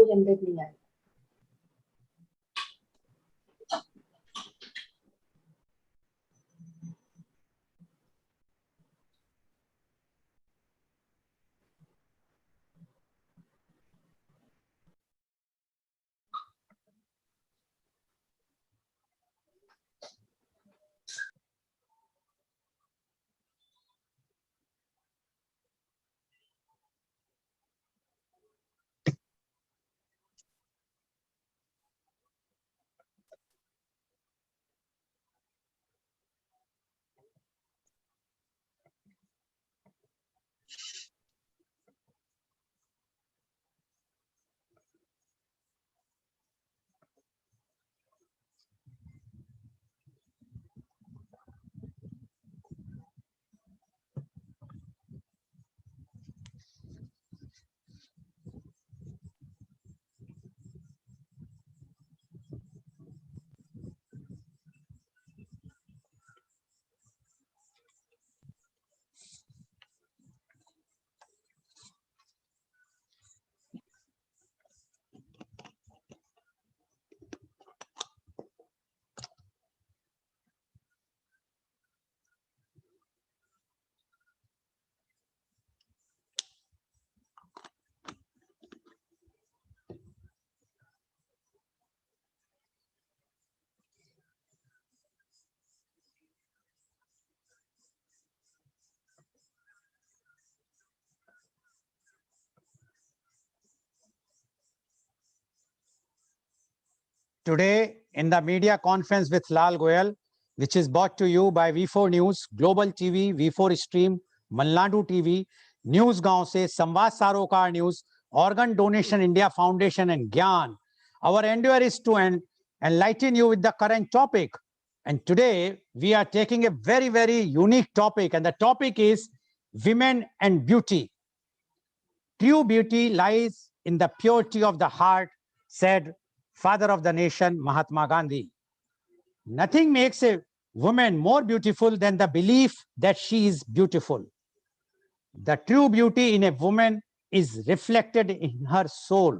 Generate नहीं आएगा। Today, in the media conference with Lal Goel, which is brought to you by V4 News, Global TV, V4 Stream, Malnadu TV, News Gaon se, Samvad Sarokar News, Organ Donation India Foundation and Gyan. Our endeavor is to enlighten you with the current topic. And today, we are taking a very, very unique topic. And the topic is women and beauty. True beauty lies in the purity of the heart, said Father of the nation, Mahatma Gandhi. Nothing makes a woman more beautiful than the belief that she is beautiful. The true beauty in a woman is reflected in her soul.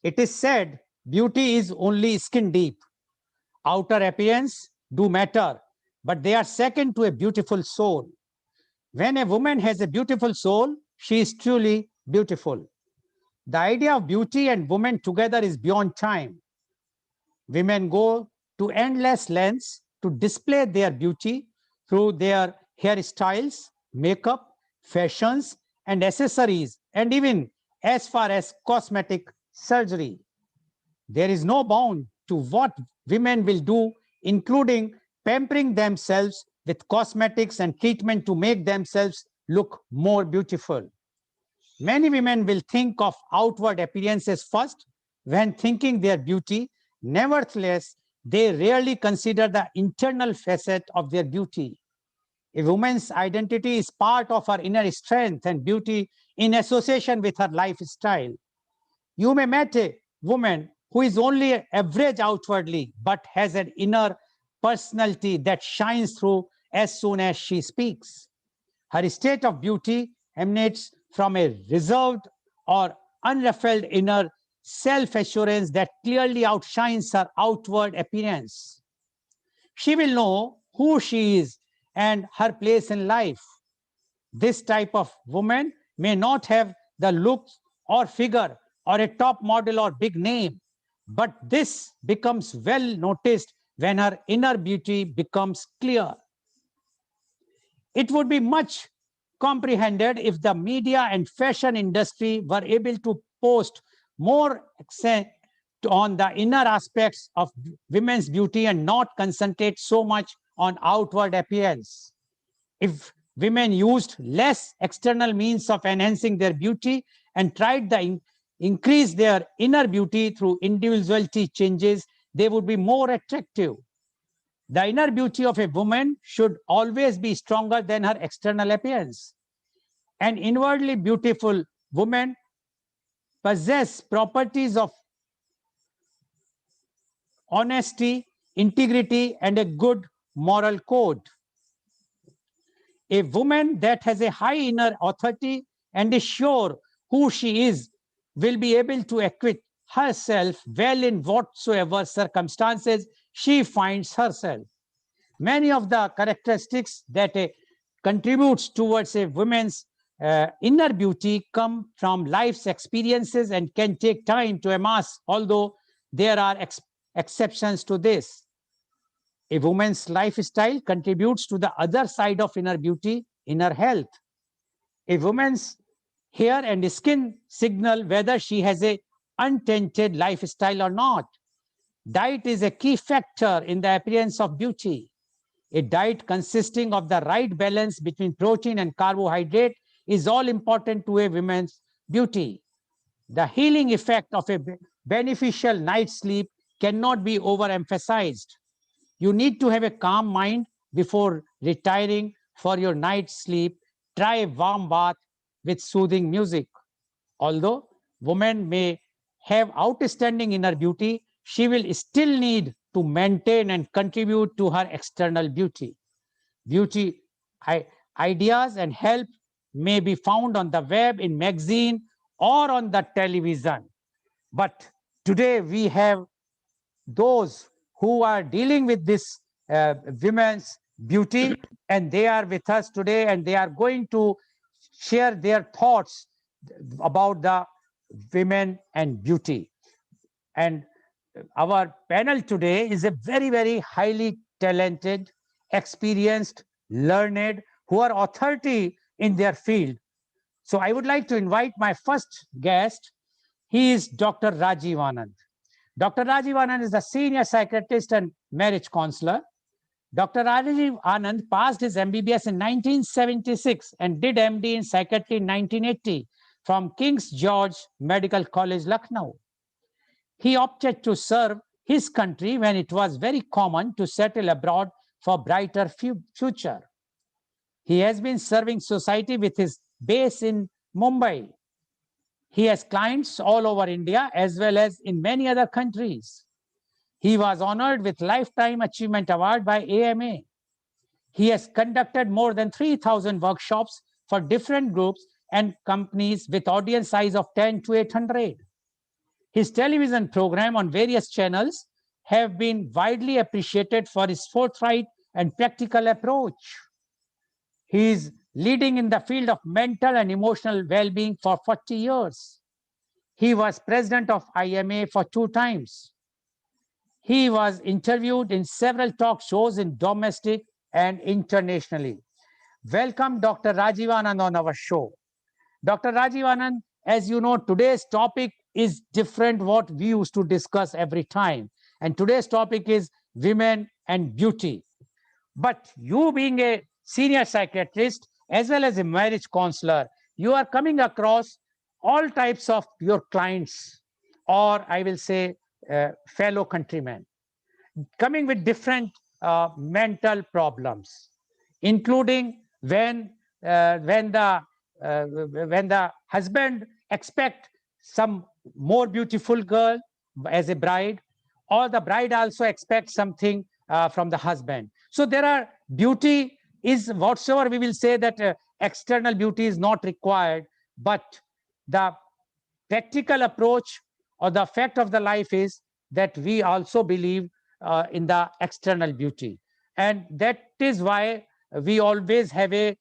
It is said beauty is only skin deep. Outer appearance do matter, but they are second to a beautiful soul. When a woman has a beautiful soul, she is truly beautiful. The idea of beauty and women together is beyond time. Women go to endless lengths to display their beauty through their hairstyles, makeup, fashions, and accessories, and even as far as cosmetic surgery. There is no bound to what women will do, including pampering themselves with cosmetics and treatment to make themselves look more beautiful. Many women will think of outward appearances first when thinking their beauty. Nevertheless, they rarely consider the internal facet of their beauty. A woman's identity is part of her inner strength and beauty in association with her lifestyle. You may meet a woman who is only average outwardly, but has an inner personality that shines through as soon as she speaks. Her state of beauty emanates from a reserved or unruffled inner self-assurance that clearly outshines her outward appearance. She will know who she is and her place in life. This type of woman may not have the looks or figure or a top model or big name, but this becomes well noticed when her inner beauty becomes clear. It would be much comprehended if the media and fashion industry were able to post more accent on the inner aspects of women's beauty and not concentrate so much on outward appearance. If women used less external means of enhancing their beauty and tried to increase their inner beauty through individuality changes, they would be more attractive. The inner beauty of a woman should always be stronger than her external appearance. An inwardly beautiful woman possesses properties of honesty, integrity, and a good moral code. A woman that has a high inner authority and is sure who she is will be able to acquit herself well in whatsoever circumstances she finds herself. Many of the characteristics that contributes towards a woman's inner beauty come from life's experiences and can take time to amass, although there are exceptions to this. A woman's lifestyle contributes to the other side of inner beauty, inner health. A woman's hair and skin signal whether she has a untainted lifestyle or not. Diet is a key factor in the appearance of beauty. A diet consisting of the right balance between protein and carbohydrate is all important to a woman's beauty. The healing effect of a beneficial night's sleep cannot be overemphasized. You need to have a calm mind before retiring for your night's sleep. Try a warm bath with soothing music. Although woman may have outstanding inner beauty, she will still need to maintain and contribute to her external beauty. Beauty ideas and help may be found on the web, in magazine, or on the television. But today we have those who are dealing with this women's beauty, and they are with us today, and they are going to share their thoughts about the women and beauty. And our panel today is a very, very highly talented, experienced, learned, who are authority in their field. So I would like to invite my first guest. He is Dr. Rajiv Anand. Dr. Rajiv Anand is a senior psychiatrist and marriage counselor. Dr. Rajiv Anand passed his MBBS in 1976 and did MD in psychiatry in 1980 from King's George Medical College, Lucknow. He opted to serve his country when it was very common to settle abroad for brighter future. He has been serving society with his base in Mumbai. He has clients all over India as well as in many other countries. He was honored with Lifetime Achievement Award by AMA. He has conducted more than 3,000 workshops for different groups and companies with audience size of 10 to 800. His television program on various channels have been widely appreciated for his forthright and practical approach. He is leading in the field of mental and emotional well-being for 40 years. He was president of IMA for 2 times. He was interviewed in several talk shows in domestic and internationally. Welcome, Dr. Rajiv Anand, on our show. Dr. Rajiv Anand, as you know, today's topic is different what we used to discuss every time. And today's topic is women and beauty. But you being a senior psychiatrist as well as a marriage counselor, you are coming across all types of your clients, or I will say fellow countrymen, coming with different mental problems, including when the husband expect some more beautiful girl as a bride, or the bride also expects something from the husband. So there are beauty is whatsoever we will say that external beauty is not required, but the practical approach or the fact of the life is that we also believe in the external beauty. And that is why we always have a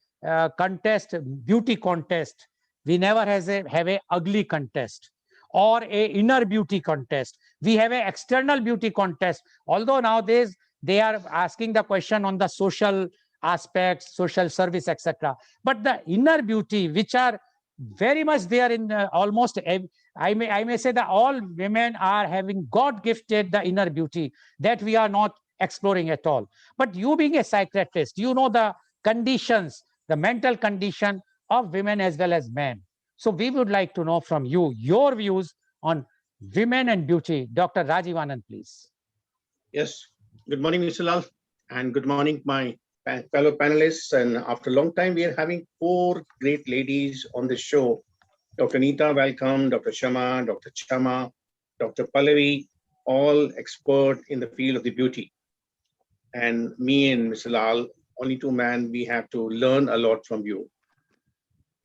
contest, beauty contest. We never have a ugly contest or a inner beauty contest. We have an external beauty contest. Although nowadays they are asking the question on the social aspects, social service, etc. But the inner beauty, which are very much there in almost, I may say that all women are having God gifted the inner beauty that we are not exploring at all. But you being a psychiatrist, you know the conditions, the mental condition of women as well as men. So we would like to know from you your views on women and beauty. Dr. Rajiv Anand, please. Yes. Good morning, Mr. Lal, and good morning, my fellow panelists. And after a long time, we are having 4 great ladies on the show. Dr. Neeta, welcome. Dr. Shama, Dr. Chama, Dr. Pallavi, all expert in the field of the beauty. And me and Mr. Lal, only 2 men, we have to learn a lot from you.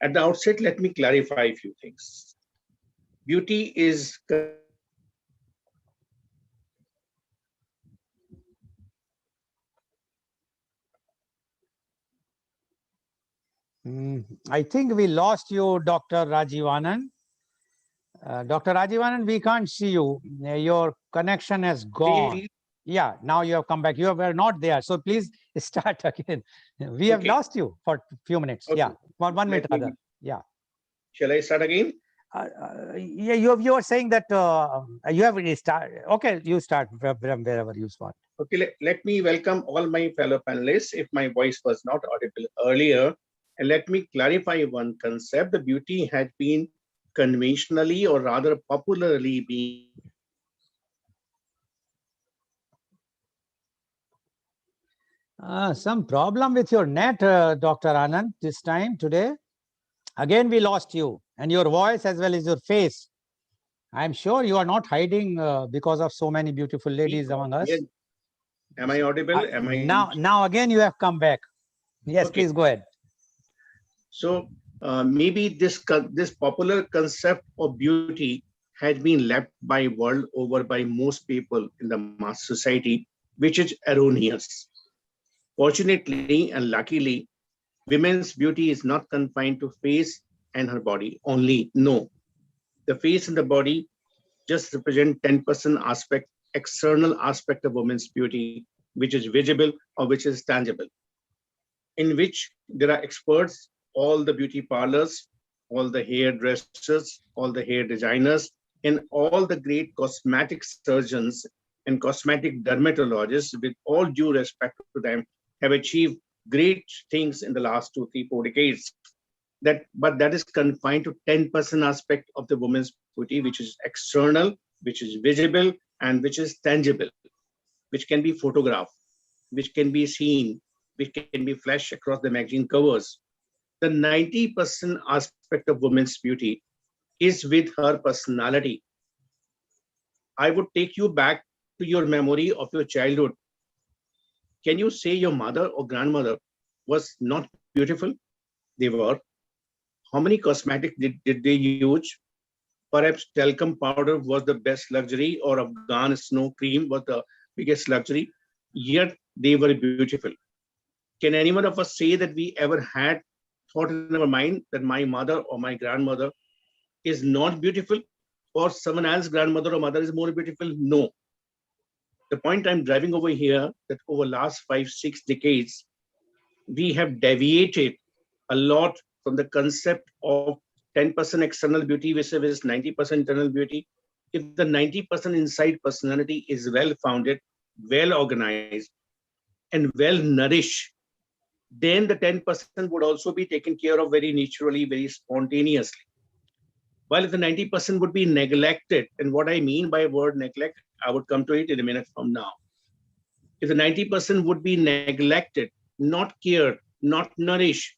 At the outset, let me clarify a few things. beauty is I think we lost you, Dr. Rajivanan. Dr. Rajivanan, we can't see you. Your connection has gone. Yeah, now you have come back. You were not there. So please start again. We have okay. lost you for a few minutes. Okay. Yeah, for 1 minute Let me- rather. Yeah. Shall I start again? Yeah, you are saying that you have started. Okay, you start from wherever you start. Okay, let me welcome all my fellow panelists if my voice was not audible earlier. And let me clarify one concept. The beauty had been conventionally or rather popularly being Some problem with your net, Dr. Anand, this time today. Again, we lost you and your voice as well as your face. I'm sure you are not hiding because of so many beautiful ladies among us. Am I audible? Am I Now again you have come back. Yes, okay? please go ahead. So maybe this popular concept of beauty has been left by world over by most people in the mass society, which is erroneous. Fortunately and luckily, women's beauty is not confined to face and her body only. No, the face and the body just represent 10% aspect, external aspect of women's beauty, which is visible or which is tangible, in which there are experts, all the beauty parlors, all the hairdressers, all the hair designers, and all the great cosmetic surgeons and cosmetic dermatologists, with all due respect to them, have achieved great things in the last 2, 3, 4 decades. But that is confined to 10% aspect of the woman's beauty, which is external, which is visible, and which is tangible, which can be photographed, which can be seen, which can be flashed across the magazine covers. The 90% aspect of women's beauty is with her personality. I would take you back to your memory of your childhood. Can you say your mother or grandmother was not beautiful? They were. How many cosmetics did they use? Perhaps talcum powder was the best luxury, or Afghan snow cream was the biggest luxury. Yet they were beautiful. Can anyone of us say that we ever had thought in our mind that my mother or my grandmother is not beautiful, or someone else's grandmother or mother is more beautiful? No. The point I'm driving over here that over last 5, 6 decades, we have deviated a lot from the concept of 10% external beauty versus 90% internal beauty. If the 90% inside personality is well founded, well organized, and well nourished, then the 10% would also be taken care of very naturally, very spontaneously. While if the 90% would be neglected, and what I mean by word neglect, I would come to it in a minute from now. If the 90% would be neglected, not cared, not nourished,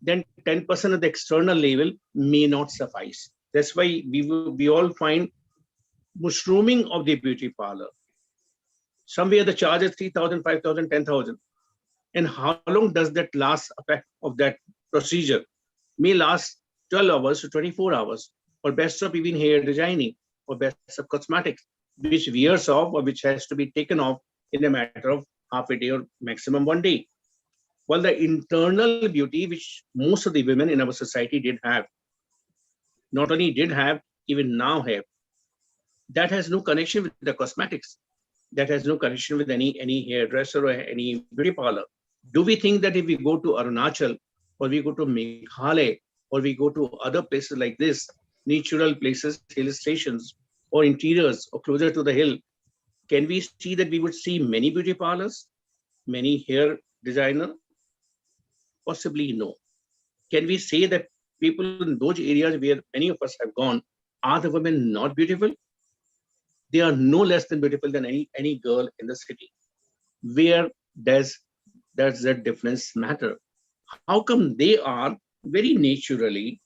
then 10% of the external level may not suffice. That's why we all find mushrooming of the beauty parlor. Somewhere the charge is 3,000, 5,000, 10,000. And how long does that last effect of that procedure? May last 12 hours to 24 hours, or best of even hair designing, or best of cosmetics, which wears off or which has to be taken off in a matter of half a day or maximum 1 day. While the internal beauty, which most of the women in our society did have, not only did have, even now have, that has no connection with the cosmetics. That has no connection with any hairdresser or any beauty parlor. Do we think that if we go to Arunachal, or we go to Meghalaya, or we go to other places like this, natural places, hill stations, or interiors, or closer to the hill, can we see that we would see many beauty parlors, many hair designer? Possibly no. Can we say that people in those areas where many of us have gone, are the women not beautiful? They are no less than beautiful than any girl in the city. Where does that difference matter? How come they are very naturally,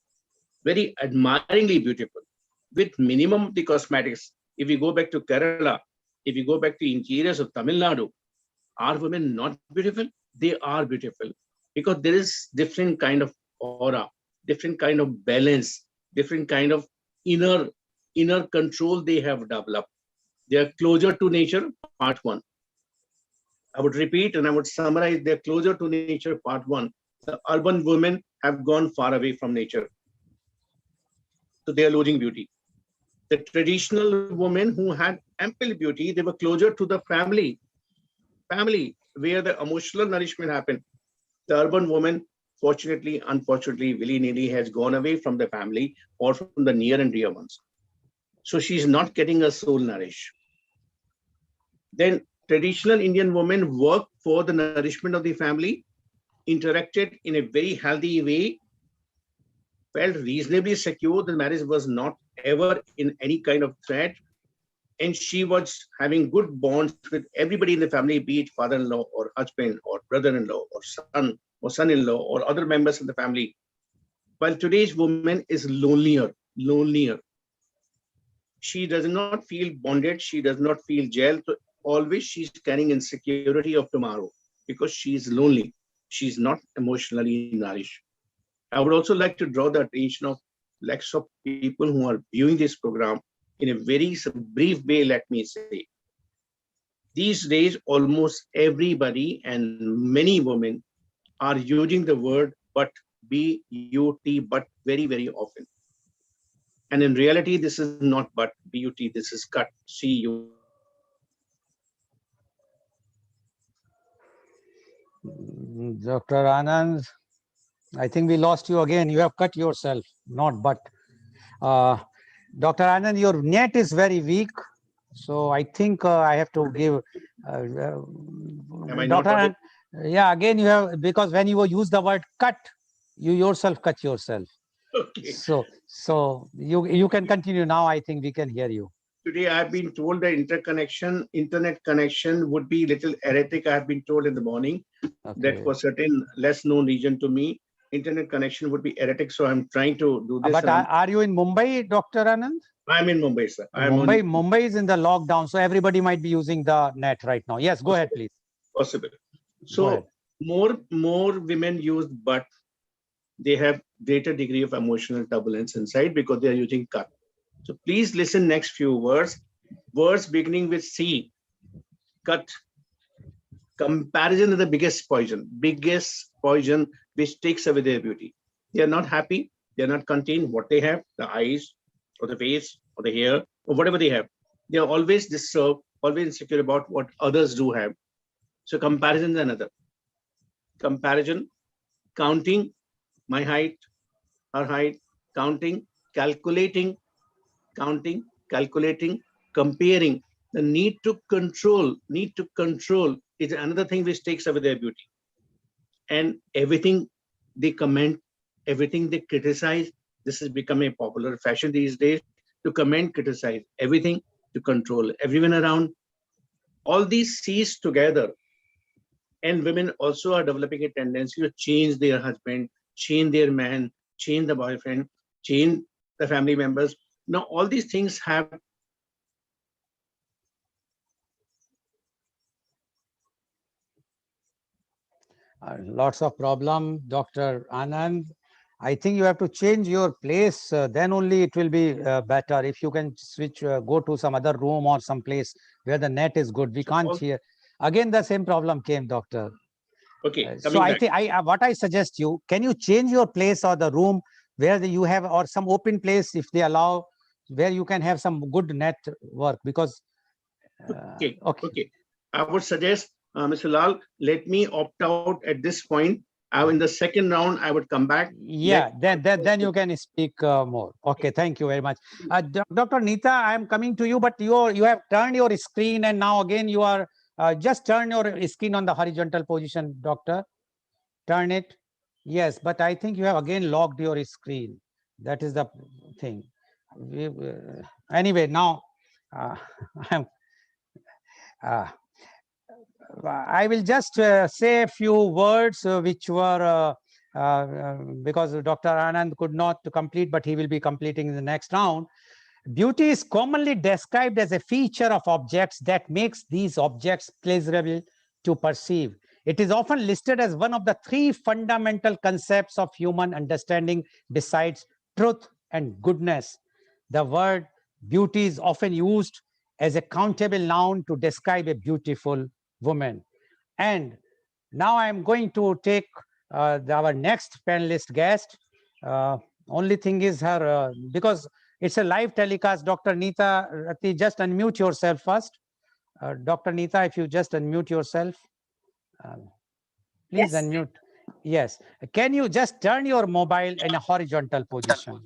very admiringly beautiful, with minimum of the cosmetics? If we go back to Kerala, if we go back to interiors of Tamil Nadu, are women not beautiful? They are beautiful because there is different kind of aura, different kind of balance, different kind of inner control they have developed. They are closer to nature, part one. I would repeat and I would summarize, they're closer to nature, part one. The urban women have gone far away from nature. So they are losing beauty. The traditional women who had ample beauty, they were closer to the family where the emotional nourishment happened. The urban woman, fortunately, unfortunately, willy-nilly has gone away from the family or from the near and dear ones. So she's not getting a soul nourished. Then traditional Indian women work for the nourishment of the family, interacted in a very healthy way, felt reasonably secure. The marriage was not ever in any kind of threat. And she was having good bonds with everybody in the family, be it father-in-law or husband or brother-in-law or son-in-law or other members of the family. While today's woman is lonelier. She does not feel bonded. She does not feel jailed. So always she's carrying insecurity of tomorrow because she's lonely. She's not emotionally nourished. I would also like to draw the attention of lakhs of people who are viewing this program in a very brief way. Let me say, these days, almost everybody and many women are using the word but, B-U-T, but very, very often. And in reality, this is not but, B-U-T, this is cut, C-U. Dr. Anand, I think we lost you again. You have cut yourself, not but. Dr. Anand, your net is very weak. So I think I have to give Am I not Dr. audible? Anand, yeah, again you have, because when you use the word cut, you yourself cut yourself. Okay. So you can continue now. I think we can hear you. Today, I've been told the internet connection would be little erratic. I've been told in the morning that for certain less known region to me, internet connection would be erratic. So I'm trying to do this. But are you in Mumbai, Dr. Anand? I'm in Mumbai, sir. Mumbai is in the lockdown, so everybody might be using the net right now. Yes, go ahead, please. Possible. So more women use but. They have greater degree of emotional turbulence inside because they are using cut. So please listen next few words. Words beginning with C. Cut. Comparison is the biggest poison which takes away their beauty. They are not happy. They are not content what they have, the eyes or the face or the hair or whatever they have. They are always disturbed, always insecure about what others do have. So comparison is another. Comparison, counting, my height, her height, counting, calculating, comparing. The need to control is another thing which takes away their beauty. And everything they comment, everything they criticize, this has become a popular fashion these days, to comment, criticize everything, to control everyone around. All these C's together. And women also are developing a tendency to change their husband, change their man, change the boyfriend, change the family members. Now, all these things have lots of problem, Dr. Anand. I think you have to change your place. Then only it will be better. If you can switch, go to some other room or some place where the net is good. We can't hear. Again, the same problem came, doctor. Okay. So I think what I suggest you, can you change your place or the room where you have, or some open place if they allow, where you can have some good network, because okay. I would suggest, Mr. Lal, let me opt out at this point. In the second round, I would come back. Yeah, then you can speak more. Okay, thank you very much. Dr. Neeta, I am coming to you, but you have turned your screen and now again you are, just turn your screen on the horizontal position, doctor. Turn it. Yes, but I think you have again locked your screen. That is the thing. Anyway, now I will just say a few words which were, because Dr. Anand could not complete, but he will be completing in the next round. Beauty is commonly described as a feature of objects that makes these objects pleasurable to perceive. It is often listed as one of the three fundamental concepts of human understanding besides truth and goodness. the word beauty is often used as a countable noun to describe a beautiful woman. And now I'm going to take our next panelist guest. Only thing is her, because it's a live telecast, Dr. Neeta Rati, just unmute yourself first. Dr. Neeta, if you just unmute yourself. Please Yes. unmute. Yes. Can you just turn your mobile in a horizontal position?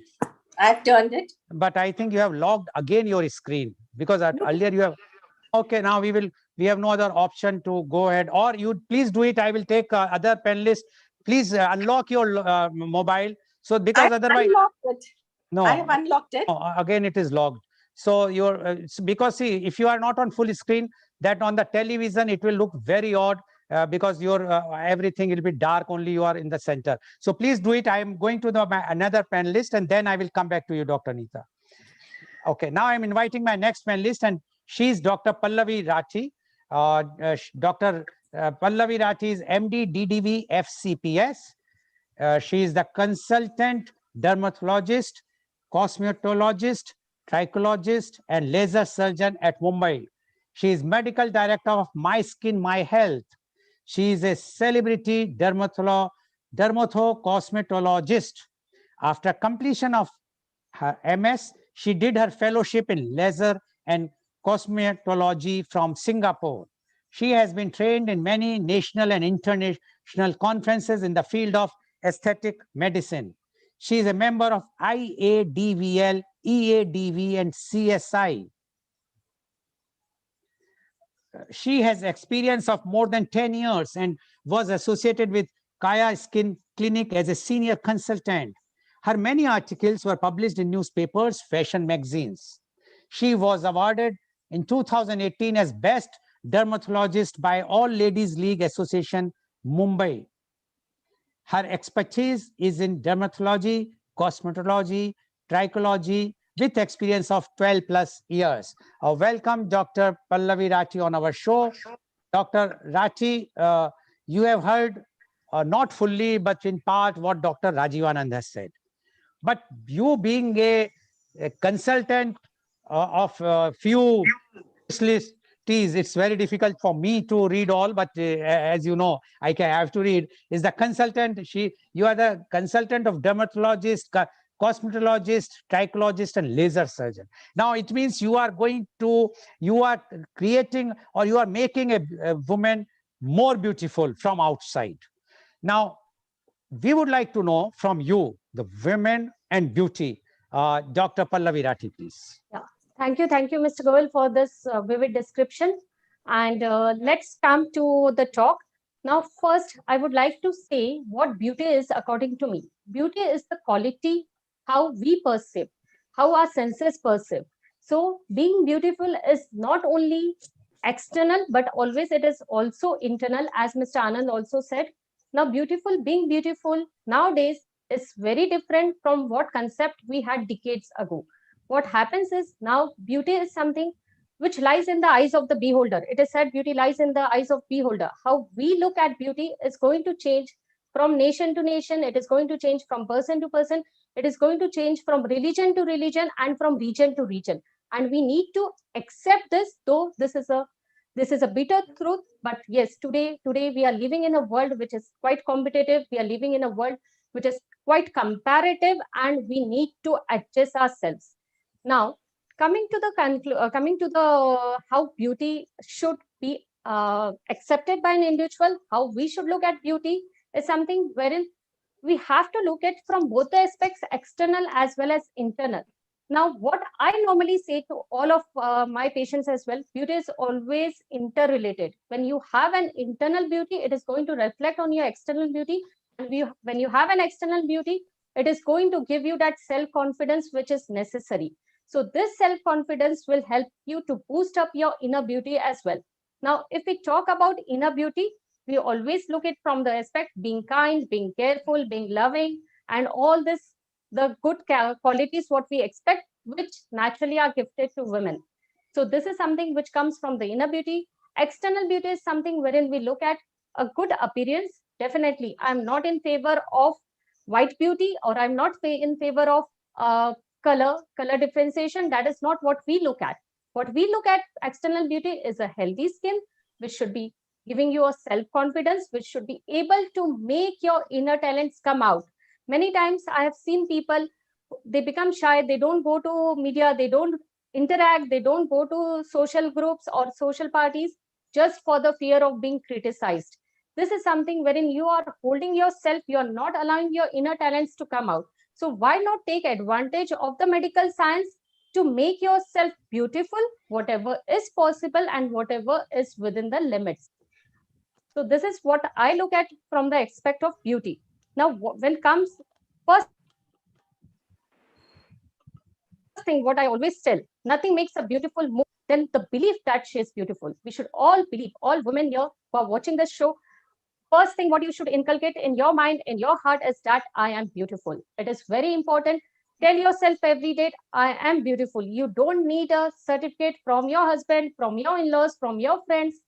I've turned it. But I think you have logged again your screen, because earlier you have. Okay, now we have no other option to go ahead, or you please do it. I will take other panelists. Please unlock your mobile. So because otherwise, Unlocked it. no, I have unlocked it. again it is logged. So because see, if you are not on full screen, that on the television it will look very odd, because your everything will be dark, only you are in the center. So please do it. I am going to another panelist, and then I will come back to you, Dr. Neeta. Okay, now I'm inviting my next panelist, and she's Dr. Pallavi Rathi. Dr. Pallavi Rathi is MD DDV FCPS. She is the consultant dermatologist, cosmetologist, trichologist, and laser surgeon at Mumbai. She is medical director of My Skin, My Health. She is a celebrity dermatocosmetologist. After completion of her MS, she did her fellowship in laser and cosmetology from Singapore. She has been trained in many national and international conferences in the field of aesthetic medicine. She is a member of IADVL, EADV, and CSI. She has experience of more than 10 years and was associated with Kaya Skin Clinic as a senior consultant. Her many articles were published in newspapers, fashion magazines. She was awarded in 2018 as Best Dermatologist by All Ladies League Association, Mumbai. Her expertise is in dermatology, cosmetology, trichology, with experience of 12 plus years. Welcome, Dr. Pallavi Rathi, on our show. Dr. Rathi, you have heard not fully, but in part what Dr. Rajivanand has said. But you being a consultant of few specialists, it's very difficult for me to read all, but as you know, I have to read. Is the consultant, you are the consultant of dermatologist, cosmetologist, trichologist, and laser surgeon. Now it means you are creating, or you are making a woman more beautiful from outside. Now, we would like to know from you, the women and beauty. Dr. Pallavi Rathi, please. Yeah. Thank you, Mr. Goel, for this vivid description. And let's come to the talk. Now, first, I would like to say what beauty is according to me. Beauty is the quality, how we perceive, how our senses perceive. So, being beautiful is not only external, but always it is also internal, as Mr. Anand also said. Now, being beautiful nowadays is very different from what concept we had decades ago. What happens is now beauty is something which lies in the eyes of the beholder. It is said beauty lies in the eyes of beholder. How we look at beauty is going to change from nation to nation. It is going to change from person to person. It is going to change from religion to religion and from region to region. And we need to accept this, though this is a bitter truth. But yes, today we are living in a world which is quite competitive. We are living in a world which is quite comparative, and we need to adjust ourselves. Now, coming to the how beauty should be accepted by an individual, how we should look at beauty is something wherein we have to look at from both the aspects, external as well as internal. Now, what I normally say to all of my patients as well, beauty is always interrelated. When you have an internal beauty, it is going to reflect on your external beauty. And when you have an external beauty, it is going to give you that self-confidence which is necessary. So this self-confidence will help you to boost up your inner beauty as well. Now, if we talk about inner beauty, we always look at from the aspect being kind, being careful, being loving, and all this, the good qualities what we expect, which naturally are gifted to women. So this is something which comes from the inner beauty. External beauty is something wherein we look at a good appearance. Definitely, I'm not in favor of white beauty, or I'm not in favor of color differentiation. That is not what we look at. What we look at external beauty is a healthy skin, which should be giving you a self-confidence, which should be able to make your inner talents come out. Many times I have seen people, they become shy, they don't go to media, they don't interact, they don't go to social groups or social parties just for the fear of being criticized. This is something wherein you are holding yourself, you are not allowing your inner talents to come out. So why not take advantage of the medical science to make yourself beautiful, whatever is possible and whatever is within the limits. So this is what I look at from the aspect of beauty. Now, when comes first thing, what I always tell, nothing makes a beautiful more than the belief that she is beautiful. We should all believe, all women here who are watching this show, first thing what you should inculcate in your mind, in your heart is that I am beautiful. It is very important. Tell yourself every day, I am beautiful. You don't need a certificate from your husband, from your in-laws, from your friends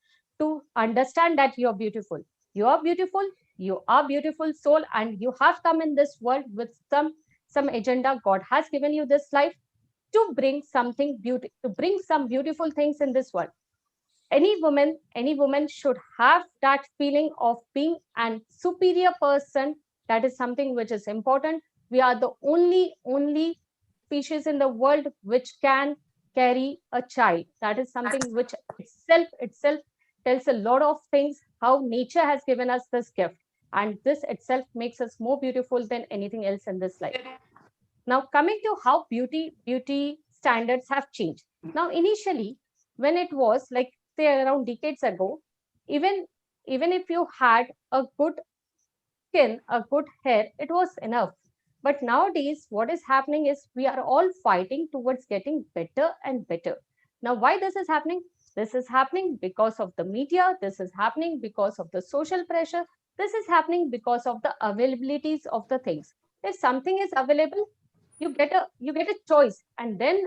to understand that you are beautiful. You are beautiful. You are beautiful soul, and you have come in this world with some agenda. God has given you this life to bring something beautiful, to bring some beautiful things in this world. Any woman should have that feeling of being an superior person. That is something which is important. We are the only species in the world which can carry a child. That is something which itself tells a lot of things, how nature has given us this gift, and this itself makes us more beautiful than anything else in this life. Now coming to how beauty standards have changed. Now initially, when it was like say around decades ago, even if you had a good skin, a good hair, it was enough. But nowadays, what is happening is we are all fighting towards getting better and better. Now, why this is happening? This is happening because of the media. This is happening because of the social pressure. This is happening because of the availabilities of the things. If something is available, you get a choice, and then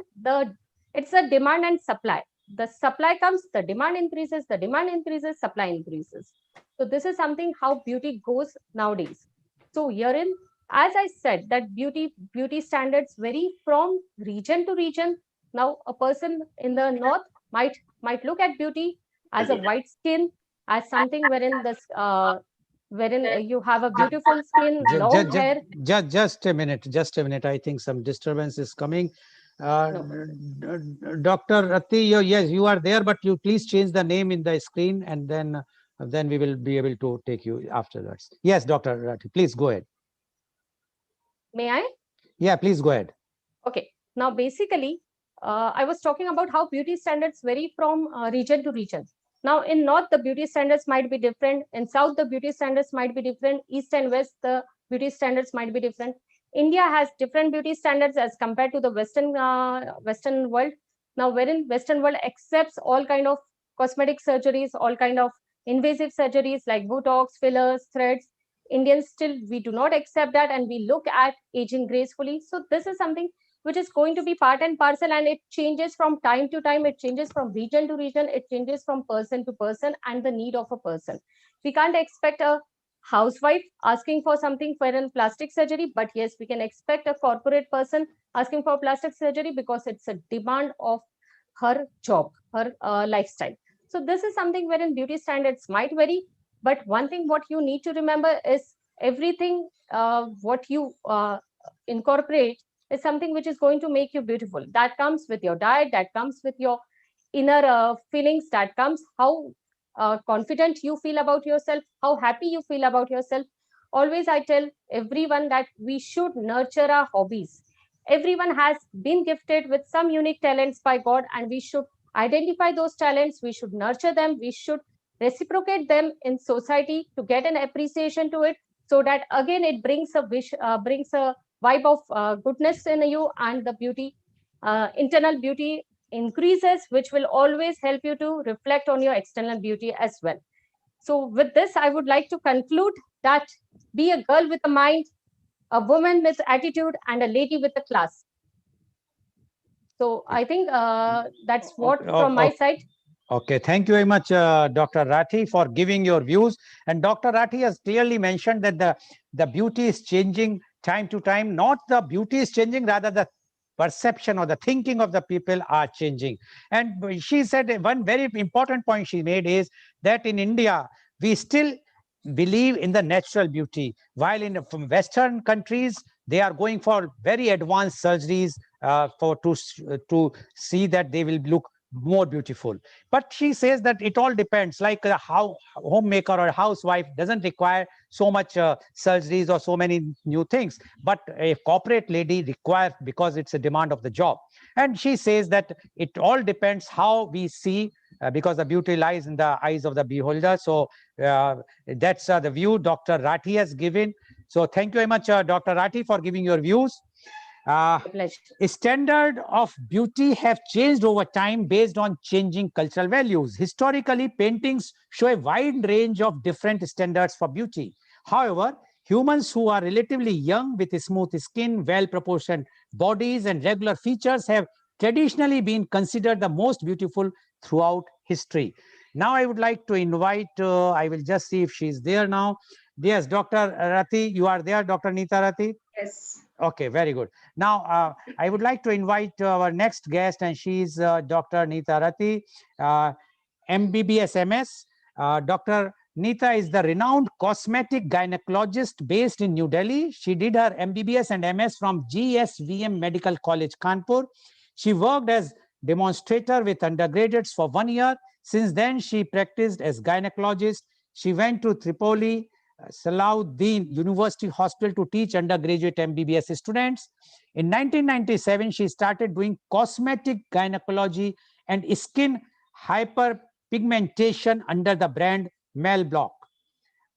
it's a demand and supply. The supply comes, the demand increases, supply increases. So this is something how beauty goes nowadays. So herein, as I said, that beauty standards vary from region to region. Now a person in the north might look at beauty as a white skin, as something wherein you have a beautiful skin, long hair. Just a minute, I think some disturbance is coming. Dr. Rati, yes, you are there, but you please change the name in the screen, and then we will be able to take you afterwards. Yes, Dr. Rati, please go ahead. May I? Yeah, please go ahead. Okay. Now, basically, I was talking about how beauty standards vary from region to region. Now, in North, the beauty standards might be different. In South, the beauty standards might be different. East and West, the beauty standards might be different. India has different beauty standards as compared to the Western world. Now, wherein Western world accepts all kind of cosmetic surgeries, all kind of invasive surgeries like Botox, fillers, threads. Indians still, we do not accept that, and we look at aging gracefully. So this is something which is going to be part and parcel, and it changes from time to time. It changes from region to region. It changes from person to person and the need of a person. We can't expect a housewife asking for something for a plastic surgery, but yes, we can expect a corporate person asking for plastic surgery because it's a demand of her job, her lifestyle. So this is something wherein beauty standards might vary, but one thing what you need to remember is everything what you incorporate is something which is going to make you beautiful. That comes with your diet, that comes with your inner feelings, that comes how confident you feel about yourself, how happy you feel about yourself. Always I tell everyone that we should nurture our hobbies. Everyone has been gifted with some unique talents by God, and we should identify those talents. We should nurture them. We should reciprocate them in society to get an appreciation to it, so that again it brings a vibe of goodness in you, and the beauty, internal beauty increases, which will always help you to reflect on your external beauty as well. So with this, I would like to conclude that be a girl with a mind, a woman with attitude, and a lady with a class. So I think that's what from my side. Okay, thank you very much, Dr. Rathi, for giving your views. And Dr. Rathi has clearly mentioned that the beauty is changing time to time. Not the beauty is changing, rather the perception or the thinking of the people are changing. And she said one very important point she made is that in India, we still believe in the natural beauty, while in from Western countries, they are going for very advanced surgeries to see that they will look more beautiful. But she says that it all depends, like how homemaker or housewife doesn't require so much surgeries or so many new things, but a corporate lady requires, because it's a demand of the job. And she says that it all depends how we see, because the beauty lies in the eyes of the beholder. So that's the view Dr. Rathi has given. So thank you very much, Dr. Rathi, for giving your views. Pleasure. Standard of beauty have changed over time based on changing cultural values. Historically, paintings show a wide range of different standards for beauty. However, humans who are relatively young with smooth skin, well-proportioned bodies, and regular features have traditionally been considered the most beautiful throughout history. Now, I would like to invite, I will just see if she's there now. Yes, Dr. Rathi, you are there, Dr. Neeta Rathi? Yes. Okay, very good. Now, I would like to invite our next guest, and she's Dr. Neeta Rathi, MBBS MS. Dr. Neeta is the renowned cosmetic gynecologist based in New Delhi. She did her MBBS and MS from GSVM Medical College, Kanpur. She worked as demonstrator with undergraduates for 1 year. Since then, she practiced as gynecologist. She went to Tripoli, Salahuddin University Hospital to teach undergraduate MBBS students. In 1997, she started doing cosmetic gynecology and skin hyperpigmentation under the brand Melblock.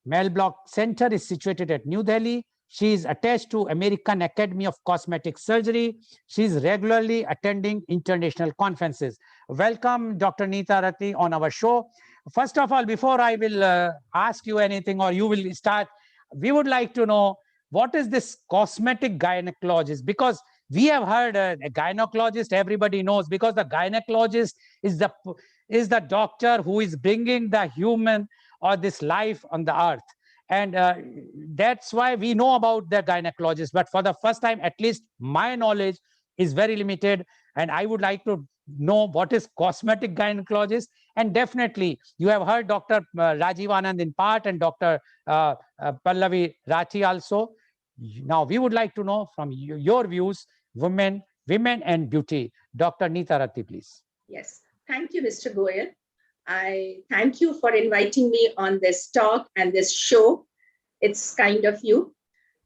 Melblock Center is situated at New Delhi. She is attached to American Academy of Cosmetic Surgery. She is regularly attending international conferences. Welcome, Dr. Neeta Rathi, on our show. First of all, before I will ask you anything or you will start, we would like to know what is this cosmetic gynecologist? Because we have heard a gynecologist, everybody knows, because the gynecologist is the doctor who is bringing the human or this life on the earth. And that's why we know about the gynecologist. But for the first time, at least my knowledge is very limited. And I would like to know what is cosmetic gynecologist. And definitely, you have heard Dr. Rajiv Anand in part and Dr. Pallavi Rathi also. Now, we would like to know from your views, women and beauty. Dr. Neeta Rathi, please. Yes. Thank you, Mr. Goel. I thank you for inviting me on this talk and this show. It's kind of you.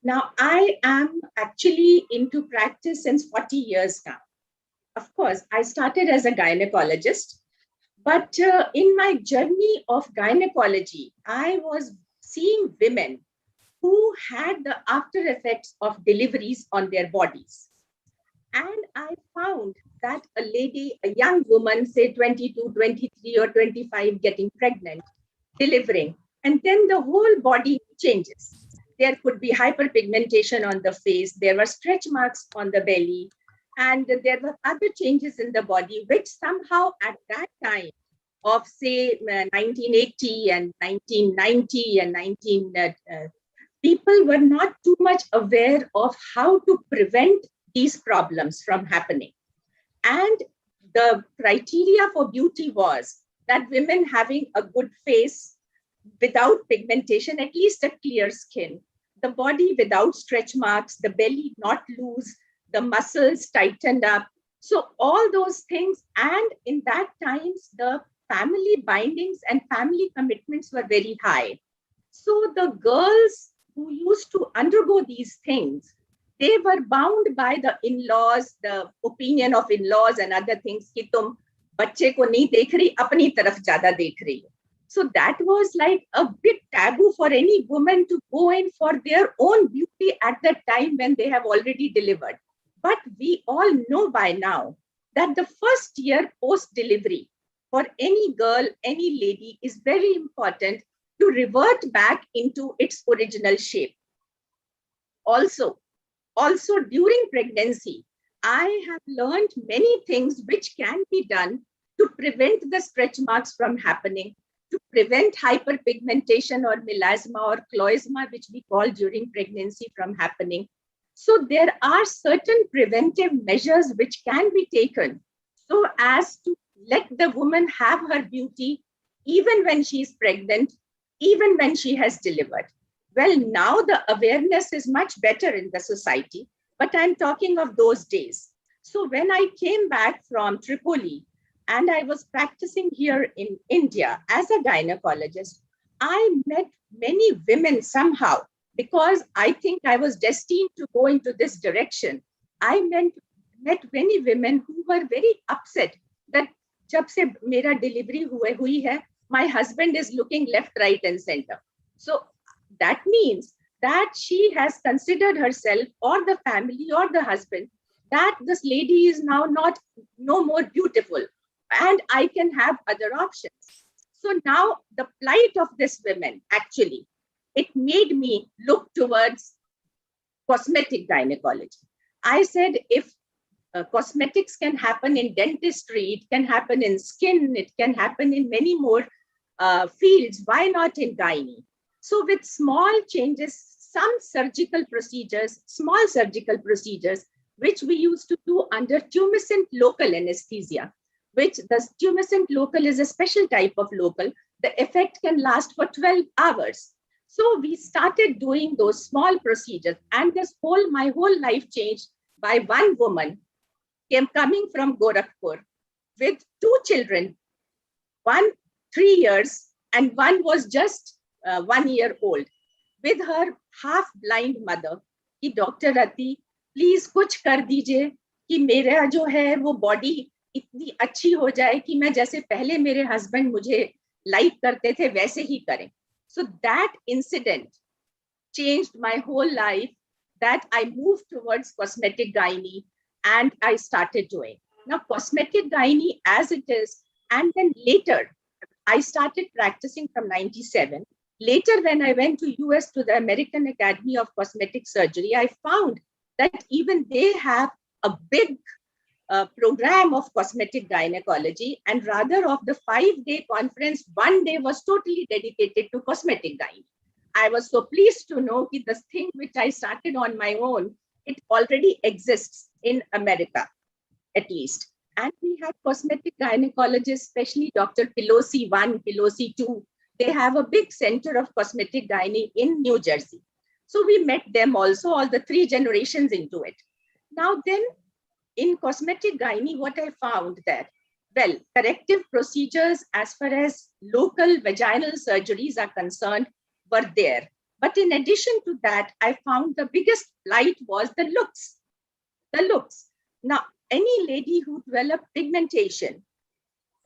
Now, I am actually into practice since 40 years now. Of course, I started as a gynecologist, but in my journey of gynecology, I was seeing women who had the after effects of deliveries on their bodies. And I found that a lady, a young woman, say 22, 23 or 25, getting pregnant, delivering, and then the whole body changes. There could be hyperpigmentation on the face, there were stretch marks on the belly, and there were other changes in the body, which somehow at that time of say 1980 and 1990 and people were not too much aware of how to prevent these problems from happening. And the criteria for beauty was that women having a good face without pigmentation, at least a clear skin, the body without stretch marks, the belly not loose, the muscles tightened up. So all those things. And in that times, the family bindings and family commitments were very high. So the girls who used to undergo these things, they were bound by the in-laws, the opinion of in-laws and other things, ki tum bacche ko nahi dekh rahi, apni taraf zyada dekh rahi. So that was like a big taboo for any woman to go in for their own beauty at that time when they have already delivered. But we all know by now that the first year post-delivery for any girl, any lady is very important to revert back into its original shape. Also during pregnancy, I have learned many things which can be done to prevent the stretch marks from happening, to prevent hyperpigmentation or melasma or chloisma, which we call during pregnancy, from happening. So there are certain preventive measures which can be taken so as to let the woman have her beauty even when she is pregnant, even when she has delivered. Well, now the awareness is much better in the society, but I'm talking of those days. So when I came back from Tripoli and I was practicing here in India as a gynecologist, I met many women somehow because I think I was destined to go into this direction. I met many women who were very upset that जब से मेरा delivery हुई है, my husband is looking left, right, and center. So that means that she has considered herself or the family or the husband that this lady is now no more beautiful and I can have other options. So now the plight of this women, actually, it made me look towards cosmetic gynecology. I said, if cosmetics can happen in dentistry, it can happen in skin, it can happen in many more fields, why not in gynae? So with small changes, some surgical procedures, small surgical procedures, which we used to do under tumescent local anesthesia, which the tumescent local is a special type of local, the effect can last for 12 hours. So we started doing those small procedures, and my whole life changed by one woman coming from Gorakhpur with two children, one 3 years and one was just 1 year old, with her half blind mother कि doctor Rati please कुछ कर दीजिए कि मेरा जो है वो body इतनी अच्छी हो जाए कि मैं जैसे पहले मेरे हस्बैंड मुझे लाइक करते थे वैसे ही करें. So that incident changed my whole life, that I moved towards cosmetic gynae and I started doing. Now cosmetic gynae as it is, and then later I started practicing from 97. Later, when I went to US to the American Academy of Cosmetic Surgery, I found that even they have a big program of cosmetic gynecology, and rather of the 5-day conference, 1 day was totally dedicated to cosmetic gynae. I was so pleased to know that this thing which I started on my own, it already exists in America, at least. And we have cosmetic gynecologists, especially Dr. Pelosi 1, Pelosi 2. They have a big center of cosmetic gynae in New Jersey. So we met them also, all the 3 generations into it. Now then, in cosmetic gynae, what I found that, well, corrective procedures as far as local vaginal surgeries are concerned were there. But in addition to that, I found the biggest plight was the looks. The looks. Now, any lady who developed pigmentation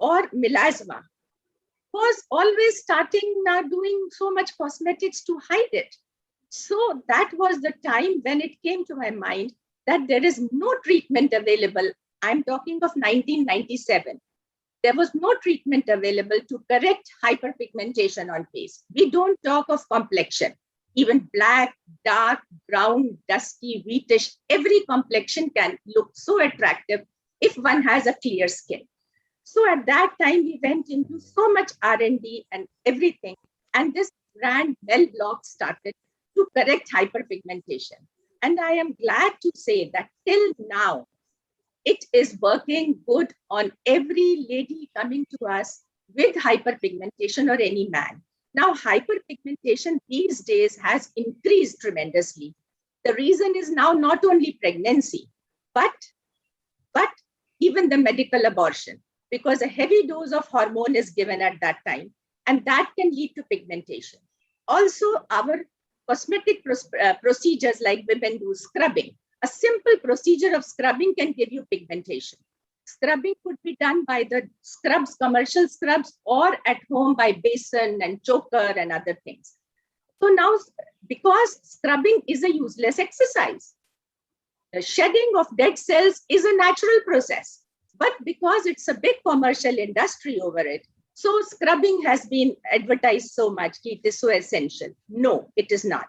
or melasma was always starting doing so much cosmetics to hide it. So that was the time when it came to my mind that there is no treatment available. I'm talking of 1997. There was no treatment available to correct hyperpigmentation on face. We don't talk of complexion. Even black, dark, brown, dusky, wheatish, every complexion can look so attractive if one has a clear skin. So at that time, we went into so much R&D and everything. And this brand Bell Block started to correct hyperpigmentation. And I am glad to say that till now, it is working good on every lady coming to us with hyperpigmentation or any man. Now, hyperpigmentation these days has increased tremendously. The reason is now not only pregnancy, but even the medical abortion, because a heavy dose of hormone is given at that time, and that can lead to pigmentation. Also, our cosmetic procedures like women do scrubbing. A simple procedure of scrubbing can give you pigmentation. Scrubbing could be done by the scrubs, commercial scrubs, or at home by basin and choker and other things. So now, because scrubbing is a useless exercise, the shedding of dead cells is a natural process. But because it's a big commercial industry over it, so scrubbing has been advertised so much, it is so essential. No, it is not.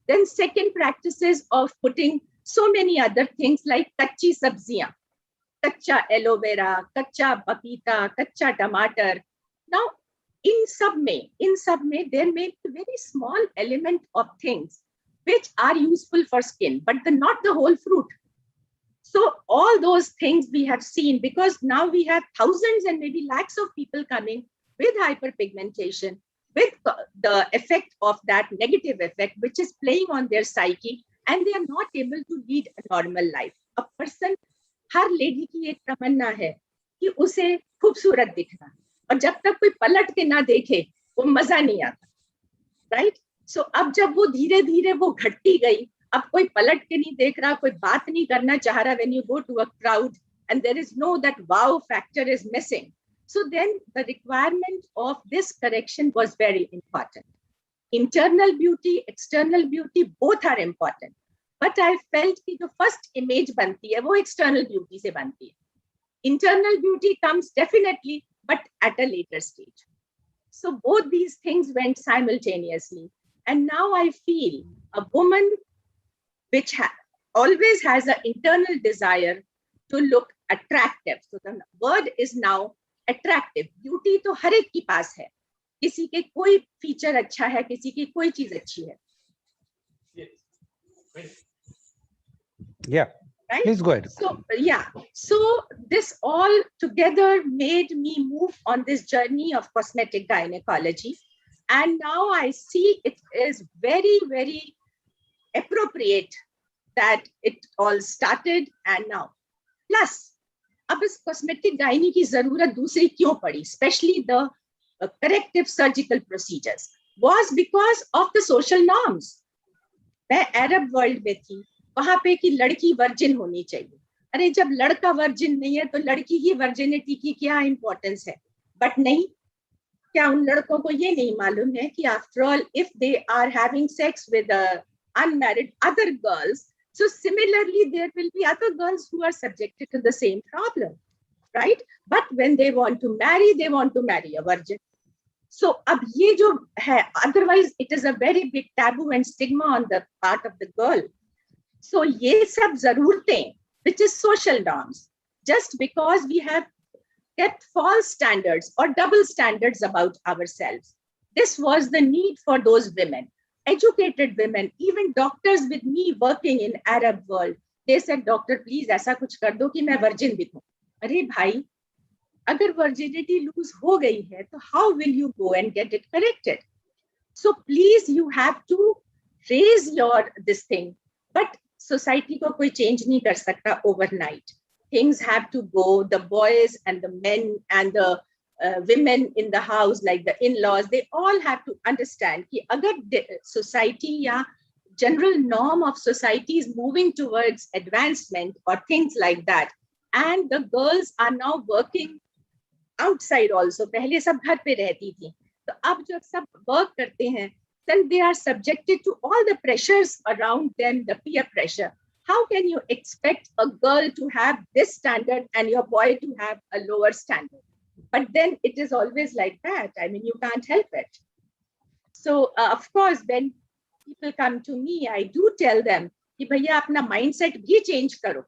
Then second practices of putting so many other things like kachi sabziyan, kacha aloe vera, kacha papita, kacha tomato. Now, in sub may there may be a very small element of things which are useful for skin, but not the whole fruit. So all those things we have seen, because now we have thousands and maybe lakhs of people coming with hyperpigmentation, with the effect of that negative effect, which is playing on their psyche, and they are not able to lead a normal life. A person, her lady की एक तमन्ना है कि उसे खूबसूरत दिखना, और जब तक कोई पलट के ना देखे वो मजा नहीं आता, राइट? सो अब जब वो धीरे धीरे वो घटती गई, अब कोई पलट के नहीं देख रहा, कोई बात नहीं करना चाह रहा, when you go to a crowd and there is no that wow factor is missing. So then the requirement of this correction was very important. Internal beauty, external beauty, both are important. But I felt कि जो first image बनती है वो external beauty से बनती है. Internal beauty comes definitely, but at a later stage. So both these things went simultaneously. And now I feel a woman which always has an internal desire to look attractive. So the word is now attractive. Beauty तो हर एक के पास है. किसी के कोई feature अच्छा है, किसी की कोई चीज अच्छी है. Yeah. Right? Please go ahead. So yeah, so this all together made me move on this journey of cosmetic gynecology, and now I see it is very, very appropriate that it all started. And now plus अब इस cosmetic gynae की जरूरत दूसरी क्यों पड़ी, especially the corrective surgical procedures, was because of the social norms. मैं Arab world में थी, वहां पे कि लड़की वर्जिन होनी चाहिए. अरे जब लड़का वर्जिन नहीं है तो लड़की की वर्जिनिटी की क्या इंपॉर्टेंस है? बट नहीं, क्या उन लड़कों को ये नहीं मालूम है कि after all if they are having sex with unmarried other girls, so similarly there will be other girls who are subjected to the same problem, right? But when they want to marry, they want to marry a virgin. So ab ye jo hai, otherwise it is a very big taboo and stigma on the part of the girl. So ye sab zarooratein, which is social norms, just because we have kept false standards or double standards about ourselves. This was the need for those women, educated women, even doctors with me working in Arab world. They said, doctor, please ऐसा कुछ कर दो कि मैं virgin दिखूं. अरे भाई, अगर virginity lose हो गई है, तो how will you go and get it corrected? So please, you have to raise your this thing. But society को कोई change नहीं कर सकता overnight. Things have to go. The boys and the men and the women in the house, like the in-laws, they all have to understand कि अगर society या general norm of society is moving towards advancement or things like that, and the girls are now working outside also. पहले सब घर पे रहती थी, तो अब जब सब work करते हैं, then they are subjected to all the pressures around them, the peer pressure. How can you expect a girl to have this standard and your boy to have a lower standard? But then it is always like that. I mean, you can't help it. So of course, when people come to me, I do tell them कि भैया अपना mindset भी change करो.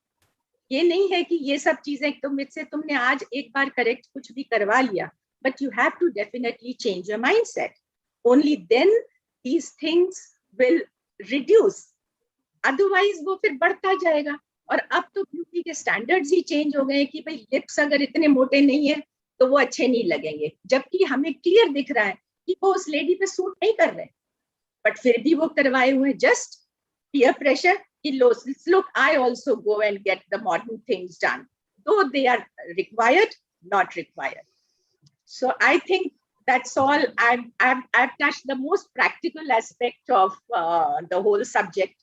ये नहीं है कि ये सब चीजें तुमने आज एक बार correct कुछ भी करवा लिया, but you have to definitely change your mindset. Only then these things will reduce. Otherwise वो फिर बढ़ता जाएगा. और अब तो ब्यूटी के स्टैंडर्ड्स ही चेंज हो गए कि भाई लिप्स अगर इतने मोटे नहीं है तो वो अच्छे नहीं लगेंगे, जबकि हमें क्लियर दिख रहा है कि वो उस लेडी पे सूट नहीं कर रहे, बट फिर भी वो करवाए हुए जस्ट पीयर प्रेशर कि look, I also go and get the modern things done, though they are required, not required. So I think that's all. I've touched the most practical aspect of the whole subject.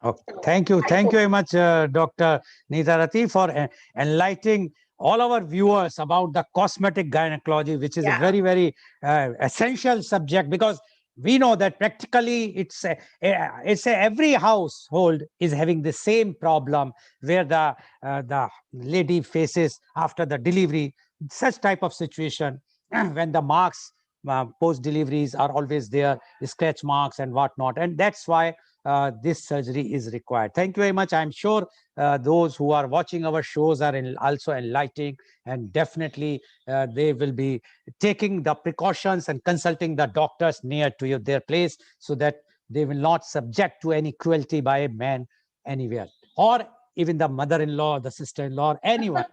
Okay. Thank you very much, Dr. Neeta Rati, for enlightening all our viewers about the cosmetic gynecology, which is a very, very essential subject, because we know that practically it's every household is having the same problem where the lady faces after the delivery such type of situation when the marks post deliveries are always there, scratch marks and whatnot, and that's why this surgery is required. Thank you very much. I'm sure those who are watching our shows are also enlightening, and definitely they will be taking the precautions and consulting the doctors near to their place, so that they will not subject to any cruelty by a man anywhere, or even the mother-in-law, the sister-in-law, anyone.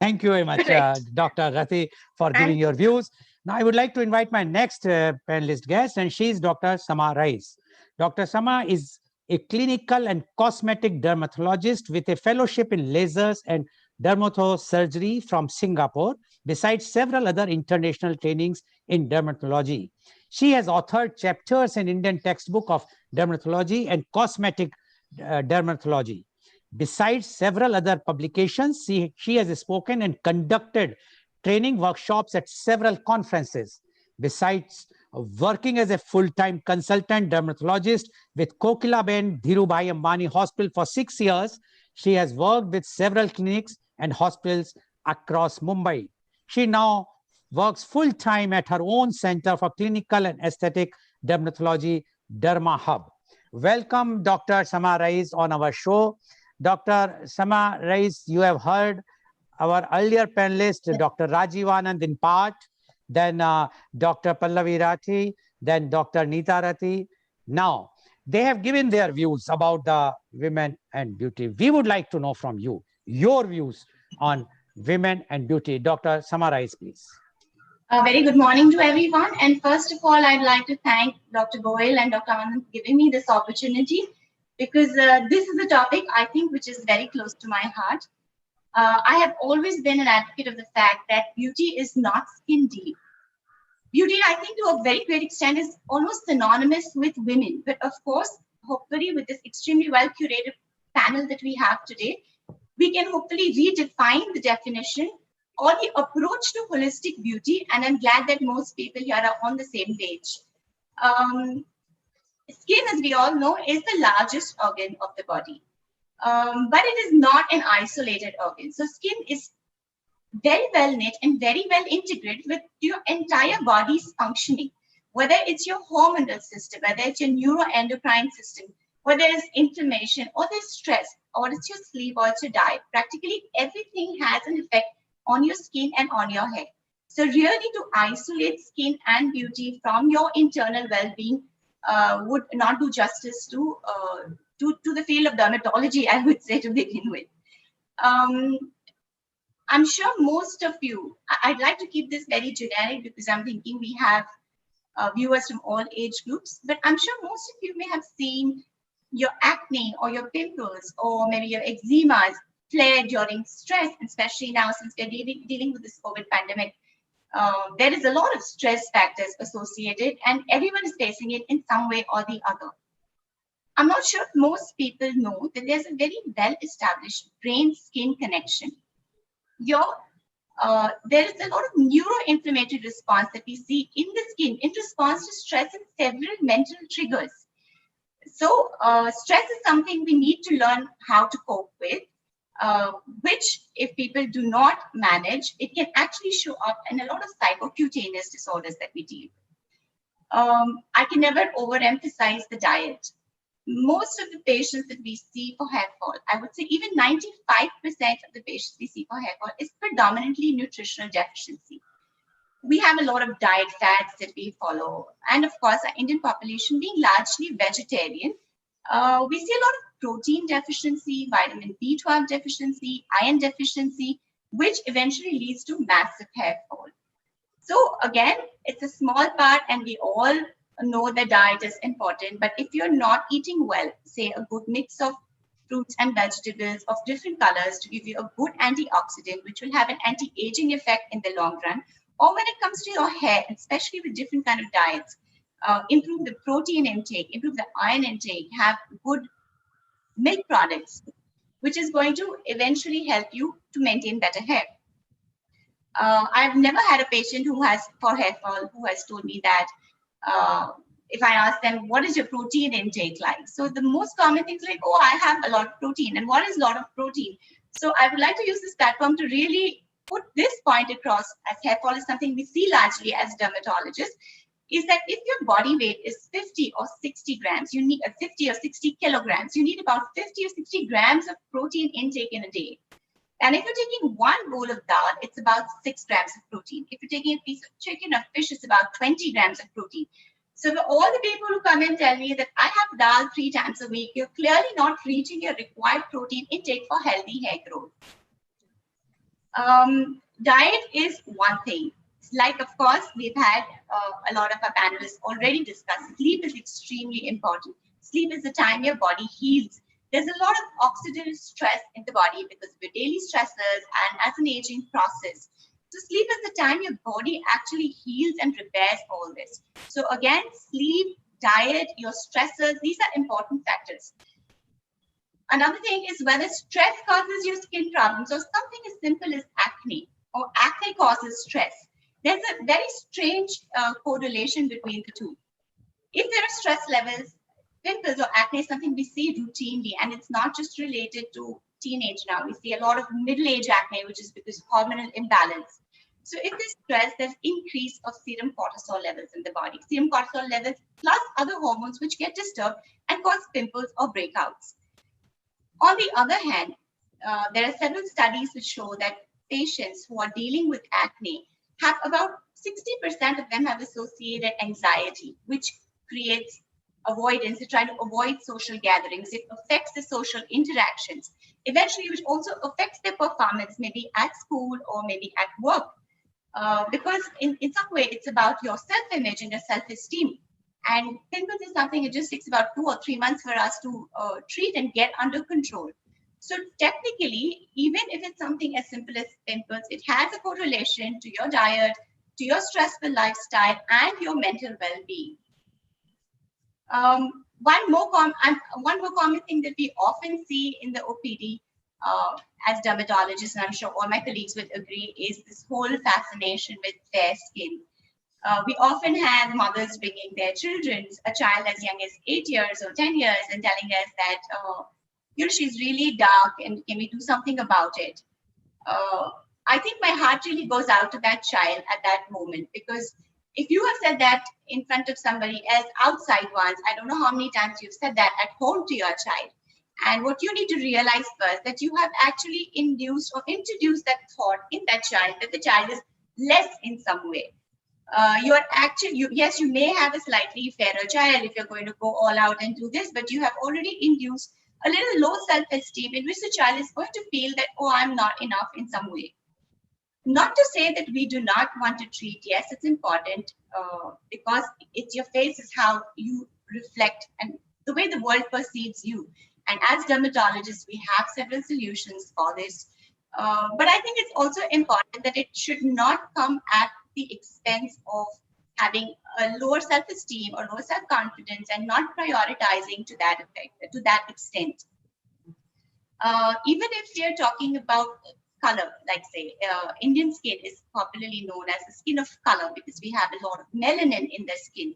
Thank you very much, Correct. Dr. Rati, for giving Thank your you. views. Now, I would like to invite my next panelist guest, and she is Dr. Sama Rais. Dr. Sama is a clinical and cosmetic dermatologist with a fellowship in lasers and dermatosurgery from Singapore, besides several other international trainings in dermatology. She has authored chapters in Indian textbook of dermatology and cosmetic dermatology. Besides several other publications, she has spoken and conducted training workshops at several conferences. Besides working as a full-time consultant dermatologist with Kokilaben Dhirubhai Ambani Hospital for 6 years, she has worked with several clinics and hospitals across Mumbai. She now works full-time at her own Center for Clinical and Aesthetic Dermatology, Derma Hub. Welcome, Dr. Sama Rais, on our show. Dr. Sama Rais, you have heard our earlier panelist, Dr. Rajiv Anand in part, then Dr. Pallavi Rathi, then Dr. Neeta Rathi. Now, they have given their views about the women and beauty. We would like to know from you, your views on women and beauty. Dr. Sama Rais, please. A very good morning to everyone. And first of all, I'd like to thank Dr. Goel and Dr. Anand for giving me this opportunity, because this is a topic I think which is very close to my heart. I have always been an advocate of the fact that beauty is not skin deep. Beauty, I think, to a very great extent, is almost synonymous with women. But of course, hopefully, with this extremely well curated panel that we have today, we can hopefully redefine the definition or the approach to holistic beauty. And I'm glad that most people here are on the same page. Skin, as we all know, is the largest organ of the body. But it is not an isolated organ. So skin is very well knit and very well integrated with your entire body's functioning, whether it's your hormonal system, whether it's your neuroendocrine system, whether it's inflammation or there's stress, or it's your sleep or it's your diet. Practically everything has an effect on your skin and on your hair. So really, to isolate skin and beauty from your internal well-being would not do justice to the field of dermatology, I would say, to begin with. I'm sure most of you, I'd like to keep this very generic because I'm thinking we have viewers from all age groups, but I'm sure most of you may have seen your acne or your pimples or maybe your eczemas flare during stress, especially now since we're dealing with this COVID pandemic. There is a lot of stress factors associated, and everyone is facing it in some way or the other. I'm not sure if most people know that there's a very well-established brain-skin connection. There is a lot of neuroinflammatory response that we see in the skin in response to stress and several mental triggers. So stress is something we need to learn how to cope with, which if people do not manage, it can actually show up in a lot of psychocutaneous disorders that we deal with. I can never overemphasize the diet. Most of the patients that we see for hair fall, I would say even 95% of the patients we see for hair fall is predominantly nutritional deficiency. We have a lot of diet fads that we follow. And of course, our Indian population being largely vegetarian, we see a lot of protein deficiency, vitamin B12 deficiency, iron deficiency, which eventually leads to massive hair fall. So again, it's a small part, and we all know that diet is important, but if you're not eating well, say a good mix of fruits and vegetables of different colors to give you a good antioxidant, which will have an anti-aging effect in the long run, or when it comes to your hair, especially with different kind of diets, improve the protein intake, improve the iron intake, have good milk products, which is going to eventually help you to maintain better hair. I've never had a patient who has, for hair fall, who has told me that if I ask them, what is your protein intake like? So the most common things like, oh, I have a lot of protein. And what is a lot of protein? So I would like to use this platform to really put this point across, as hair fall is something we see largely as dermatologists, is that if your body weight is 50 or 60 grams, you need 50 or 60 kilograms, you need about 50 or 60 grams of protein intake in a day. And if you're taking one bowl of dal, it's about 6 grams of protein. If you're taking a piece of chicken or fish, it's about 20 grams of protein. So for all the people who come and tell me that I have dal 3 times a week, you're clearly not reaching your required protein intake for healthy hair growth. Diet is one thing. Like, of course, we've had a lot of our panelists already discuss. Sleep is extremely important. Sleep is the time your body heals. There's a lot of oxidative stress in the body because of your daily stressors and as an aging process. So sleep is the time your body actually heals and repairs all this. So again, sleep, diet, your stressors, these are important factors. Another thing is whether stress causes your skin problems. So something as simple as acne, or acne causes stress. There's a very strange correlation between the two. If there are stress levels, pimples or acne is something we see routinely, and it's not just related to teenage now. We see a lot of middle-age acne, which is because of hormonal imbalance. So if there's stress, there's increase of serum cortisol levels in the body. Serum cortisol levels plus other hormones which get disturbed and cause pimples or breakouts. On the other hand, there are several studies which show that patients who are dealing with acne have about 60% of them have associated anxiety, which creates avoidance. They're trying to avoid social gatherings. It affects the social interactions. Eventually, which also affects their performance, maybe at school or maybe at work. Because in some way, it's about your self-image and your self-esteem. And pimples is something it just takes about 2 or 3 months for us to treat and get under control. So technically, even if it's something as simple as pimples, it has a correlation to your diet, to your stressful lifestyle, and your mental well-being. One more common thing that we often see in the OPD as dermatologists, and I'm sure all my colleagues would agree, is this whole fascination with fair skin. We often have mothers bringing their children, a child as young as 8 years or 10 years, and telling us that, she's really dark and can we do something about it? I think my heart really goes out to that child at that moment, because if you have said that in front of somebody else outside once, I don't know how many times you've said that at home to your child. And what you need to realize first, that you have actually induced or introduced that thought in that child, that the child is less in some way. You are actually, yes, you may have a slightly fairer child if you're going to go all out and do this, but you have already induced a little low self-esteem in which the child is going to feel that, oh, I'm not enough in some way. Not to say that we do not want to treat. Yes, it's important because it's your face is how you reflect and the way the world perceives you. And as dermatologists, we have several solutions for this. But I think it's also important that it should not come at the expense of having a lower self-esteem or lower self-confidence and not prioritizing to that effect, to that extent. Even if we're talking about color, like say, Indian skin is popularly known as the skin of color because we have a lot of melanin in the skin,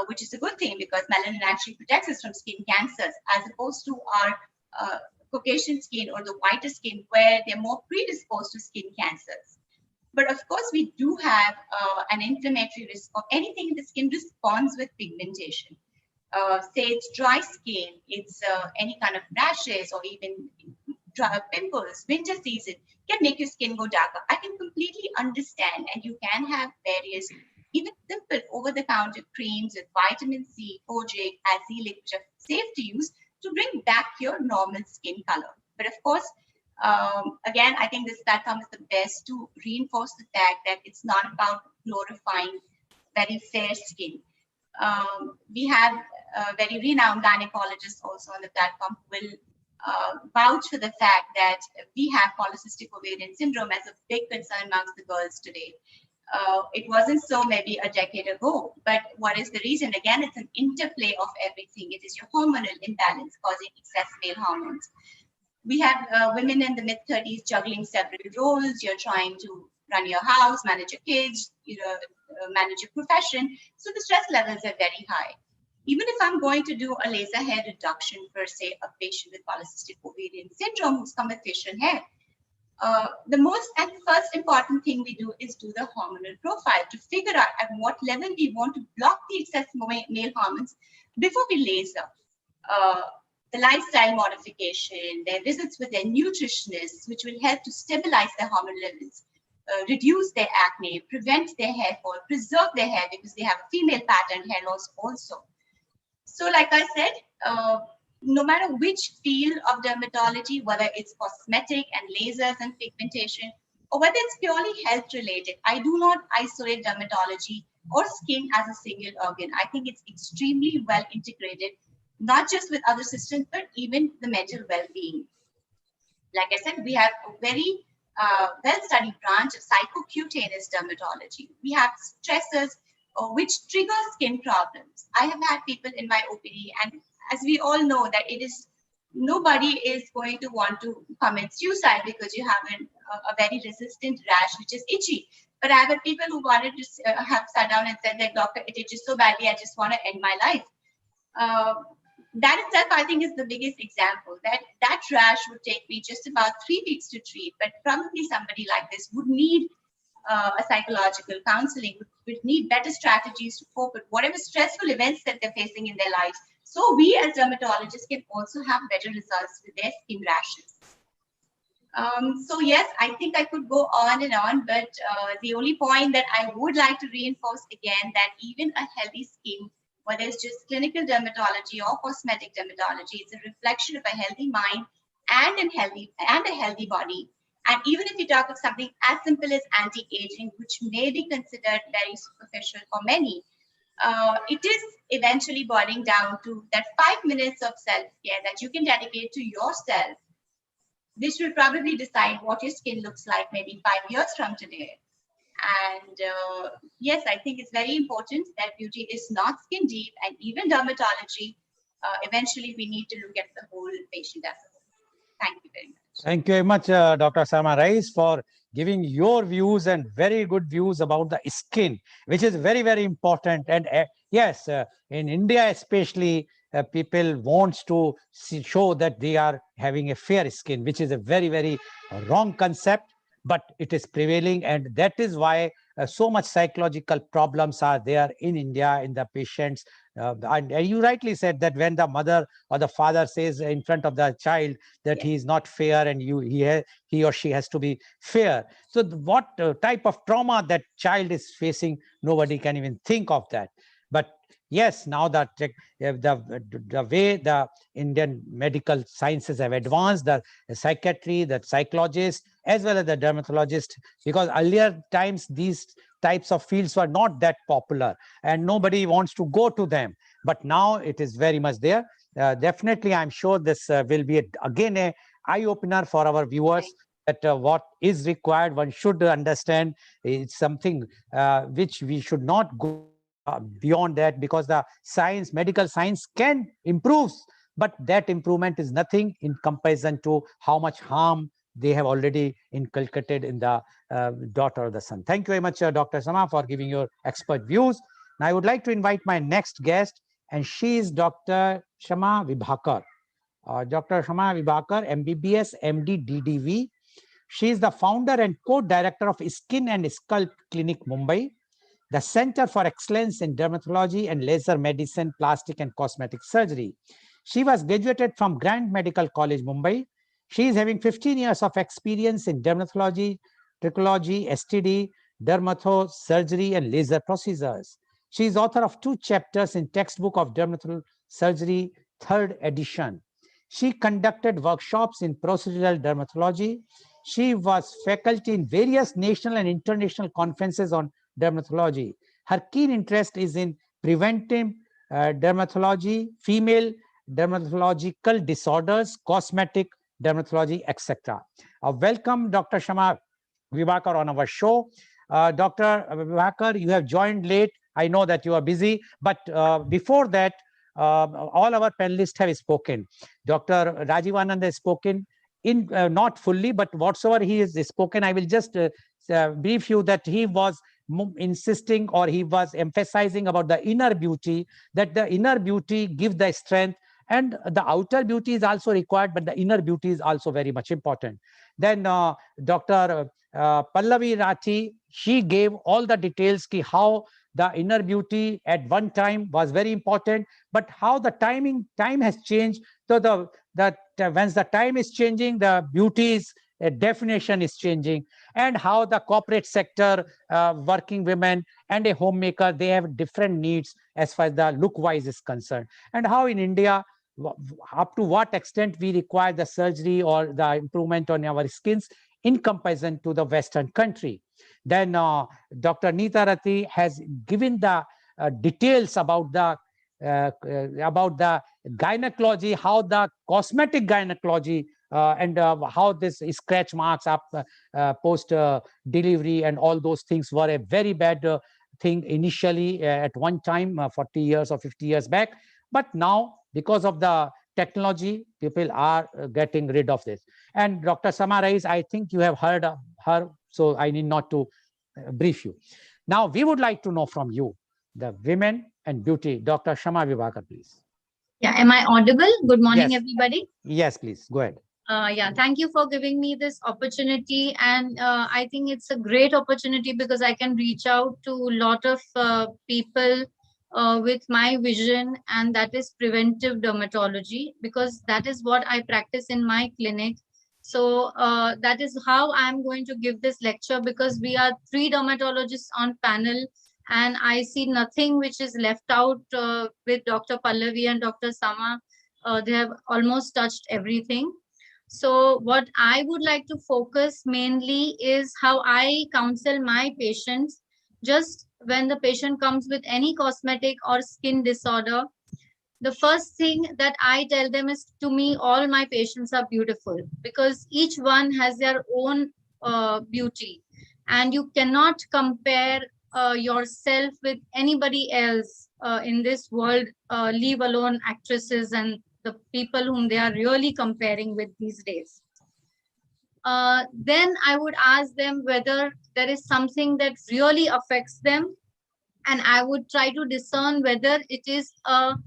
which is a good thing because melanin actually protects us from skin cancers, as opposed to our Caucasian skin or the whiter skin where they're more predisposed to skin cancers. But of course, we do have an inflammatory risk of anything in the skin responds with pigmentation. Say it's dry skin, it's any kind of rashes or even dry pimples, winter season can make your skin go darker. I can completely understand, and you can have various, even simple over-the-counter creams with vitamin C, kojic, azelaic, which are safe to use to bring back your normal skin color. But of course, again, I think this platform is the best to reinforce the fact that it's not about glorifying very fair skin. We have very renowned gynecologists also on the platform who will vouch for the fact that we have polycystic ovarian syndrome as a big concern amongst the girls today. It wasn't so maybe a decade ago, but what is the reason? Again, it's an interplay of everything. It is your hormonal imbalance causing excess male hormones. We have women in the mid-30s juggling several roles. You're trying to run your house, manage your kids, manage your profession. So the stress levels are very high. Even if I'm going to do a laser hair reduction for, say, a patient with polycystic ovarian syndrome who's come with facial hair, the most and first important thing we do is do the hormonal profile to figure out at what level we want to block the excess male hormones before we laser. The lifestyle modification, their visits with their nutritionists, which will help to stabilize their hormone levels. reduce their acne, prevent their hair fall, preserve their hair because they have a female pattern hair loss also. So like I said, no matter which field of dermatology, whether it's cosmetic and lasers and pigmentation, or whether it's purely health related, I do not isolate dermatology or skin as a single organ. I think it's extremely well integrated, not just with other systems, but even the mental well-being. Like I said, we have a very well-studied branch of psychocutaneous dermatology. We have stressors which trigger skin problems. I have had people in my OPD, and as we all know that it is, nobody is going to want to commit suicide because you have a very resistant rash which is itchy. But I have had people who wanted to have sat down and said that, doctor, it itches so badly, I just want to end my life. That itself, I think, is the biggest example. That rash would take me just about 3 weeks to treat, but probably somebody like this would need a psychological counseling, would need better strategies to cope with whatever stressful events that they're facing in their lives. So we as dermatologists can also have better results with their skin rashes. So yes, I think I could go on and on, but the only point that I would like to reinforce again, that even a healthy skin, whether it's just clinical dermatology or cosmetic dermatology, it's a reflection of a healthy mind and a healthy body. And even if you talk of something as simple as anti-aging, which may be considered very superficial for many, it is eventually boiling down to that 5 minutes of self-care that you can dedicate to yourself, which will probably decide what your skin looks like maybe 5 years from today. And yes, I think it's very important that beauty is not skin deep, and even dermatology, eventually we need to look at the whole patient as a whole. Thank you very much. Thank you very much, Dr. Sama Rais, for giving your views and very good views about the skin, which is very, very important. And yes, in India especially, people wants to show that they are having a fair skin, which is a very, very wrong concept, but it is prevailing. And that is why so much psychological problems are there in India in the patients. And you rightly said that when the mother or the father says in front of the child that he is not fair and he or she has to be fair. So what type of trauma that child is facing, nobody can even think of that. But yes, now that the way the Indian medical sciences have advanced, the psychiatry, the psychologist, as well as the dermatologist, because earlier times these types of fields were not that popular and nobody wants to go to them. But now it is very much there. Definitely, I'm sure this will be again a eye-opener for our viewers, that what is required, one should understand. It's something which we should not go beyond that, because the science, medical science can improve, but that improvement is nothing in comparison to how much harm they have already inculcated in the daughter or the son. Thank you very much, Dr. Sama, for giving your expert views. Now I would like to invite my next guest, and she is Dr. Shama Vibhakar. Dr. Shama Vibhakar, MBBS, MD, DDV. She is the founder and co-director of Skin and Scalp Clinic, Mumbai, the Center for Excellence in Dermatology and Laser Medicine, Plastic and Cosmetic Surgery. She was graduated from Grand Medical College, Mumbai. She is having 15 years of experience in dermatology, trichology, STD, dermato surgery, and laser procedures. She is author of 2 chapters in Textbook of Dermatology Surgery, 3rd edition. She conducted workshops in procedural dermatology. She was faculty in various national and international conferences on dermatology. Her keen interest is in preventive dermatology, female dermatological disorders, cosmetic dermatology, etc. Welcome, Dr. Shama Vibhakar, on our show. Dr. Vibhakar, you have joined late. I know that you are busy, but before that, all our panelists have spoken. Dr. Rajiv Anand has spoken, in not fully, but whatsoever he has spoken, I will just brief you that he was insisting, or he was emphasizing about the inner beauty, that the inner beauty gives the strength, and the outer beauty is also required, but the inner beauty is also very much important. Then Dr. Pallavi Rathi, she gave all the details ki how the inner beauty at one time was very important, but how the time has changed. So once the time is changing, the beauty is definition is changing, and how the corporate sector, working women and a homemaker, they have different needs as far as the look wise is concerned, and how in India, up to what extent we require the surgery or the improvement on our skins in comparison to the Western country. Then Dr. Neeta Rathi has given the details about the gynecology, how the cosmetic gynecology and how this scratch marks up post delivery and all those things were a very bad thing initially at one time 40 years or 50 years back. But now, because of the technology, people are getting rid of this. And Dr. Samarais, I think you have heard her, so I need not to brief you. Now, we would like to know from you, the women and beauty, Dr. Shama Vibhakar, please. Yeah, am I audible? Good morning, Yes. everybody. Yes, please, go ahead. Yeah, thank you for giving me this opportunity. And I think it's a great opportunity because I can reach out to a lot of people with my vision, and that is preventive dermatology, because that is what I practice in my clinic. So that is how I'm going to give this lecture, because we are 3 dermatologists on panel, and I see nothing which is left out with Dr. Pallavi and Dr. Sama. They have almost touched everything. So what I would like to focus mainly is how I counsel my patients. Just when the patient comes with any cosmetic or skin disorder, the first thing that I tell them is, to me, all my patients are beautiful, because each one has their own beauty, and you cannot compare yourself with anybody else in this world, leave alone actresses and the people whom they are really comparing with these days. Then I would ask them whether there is something that really affects them, and I would try to discern whether it is a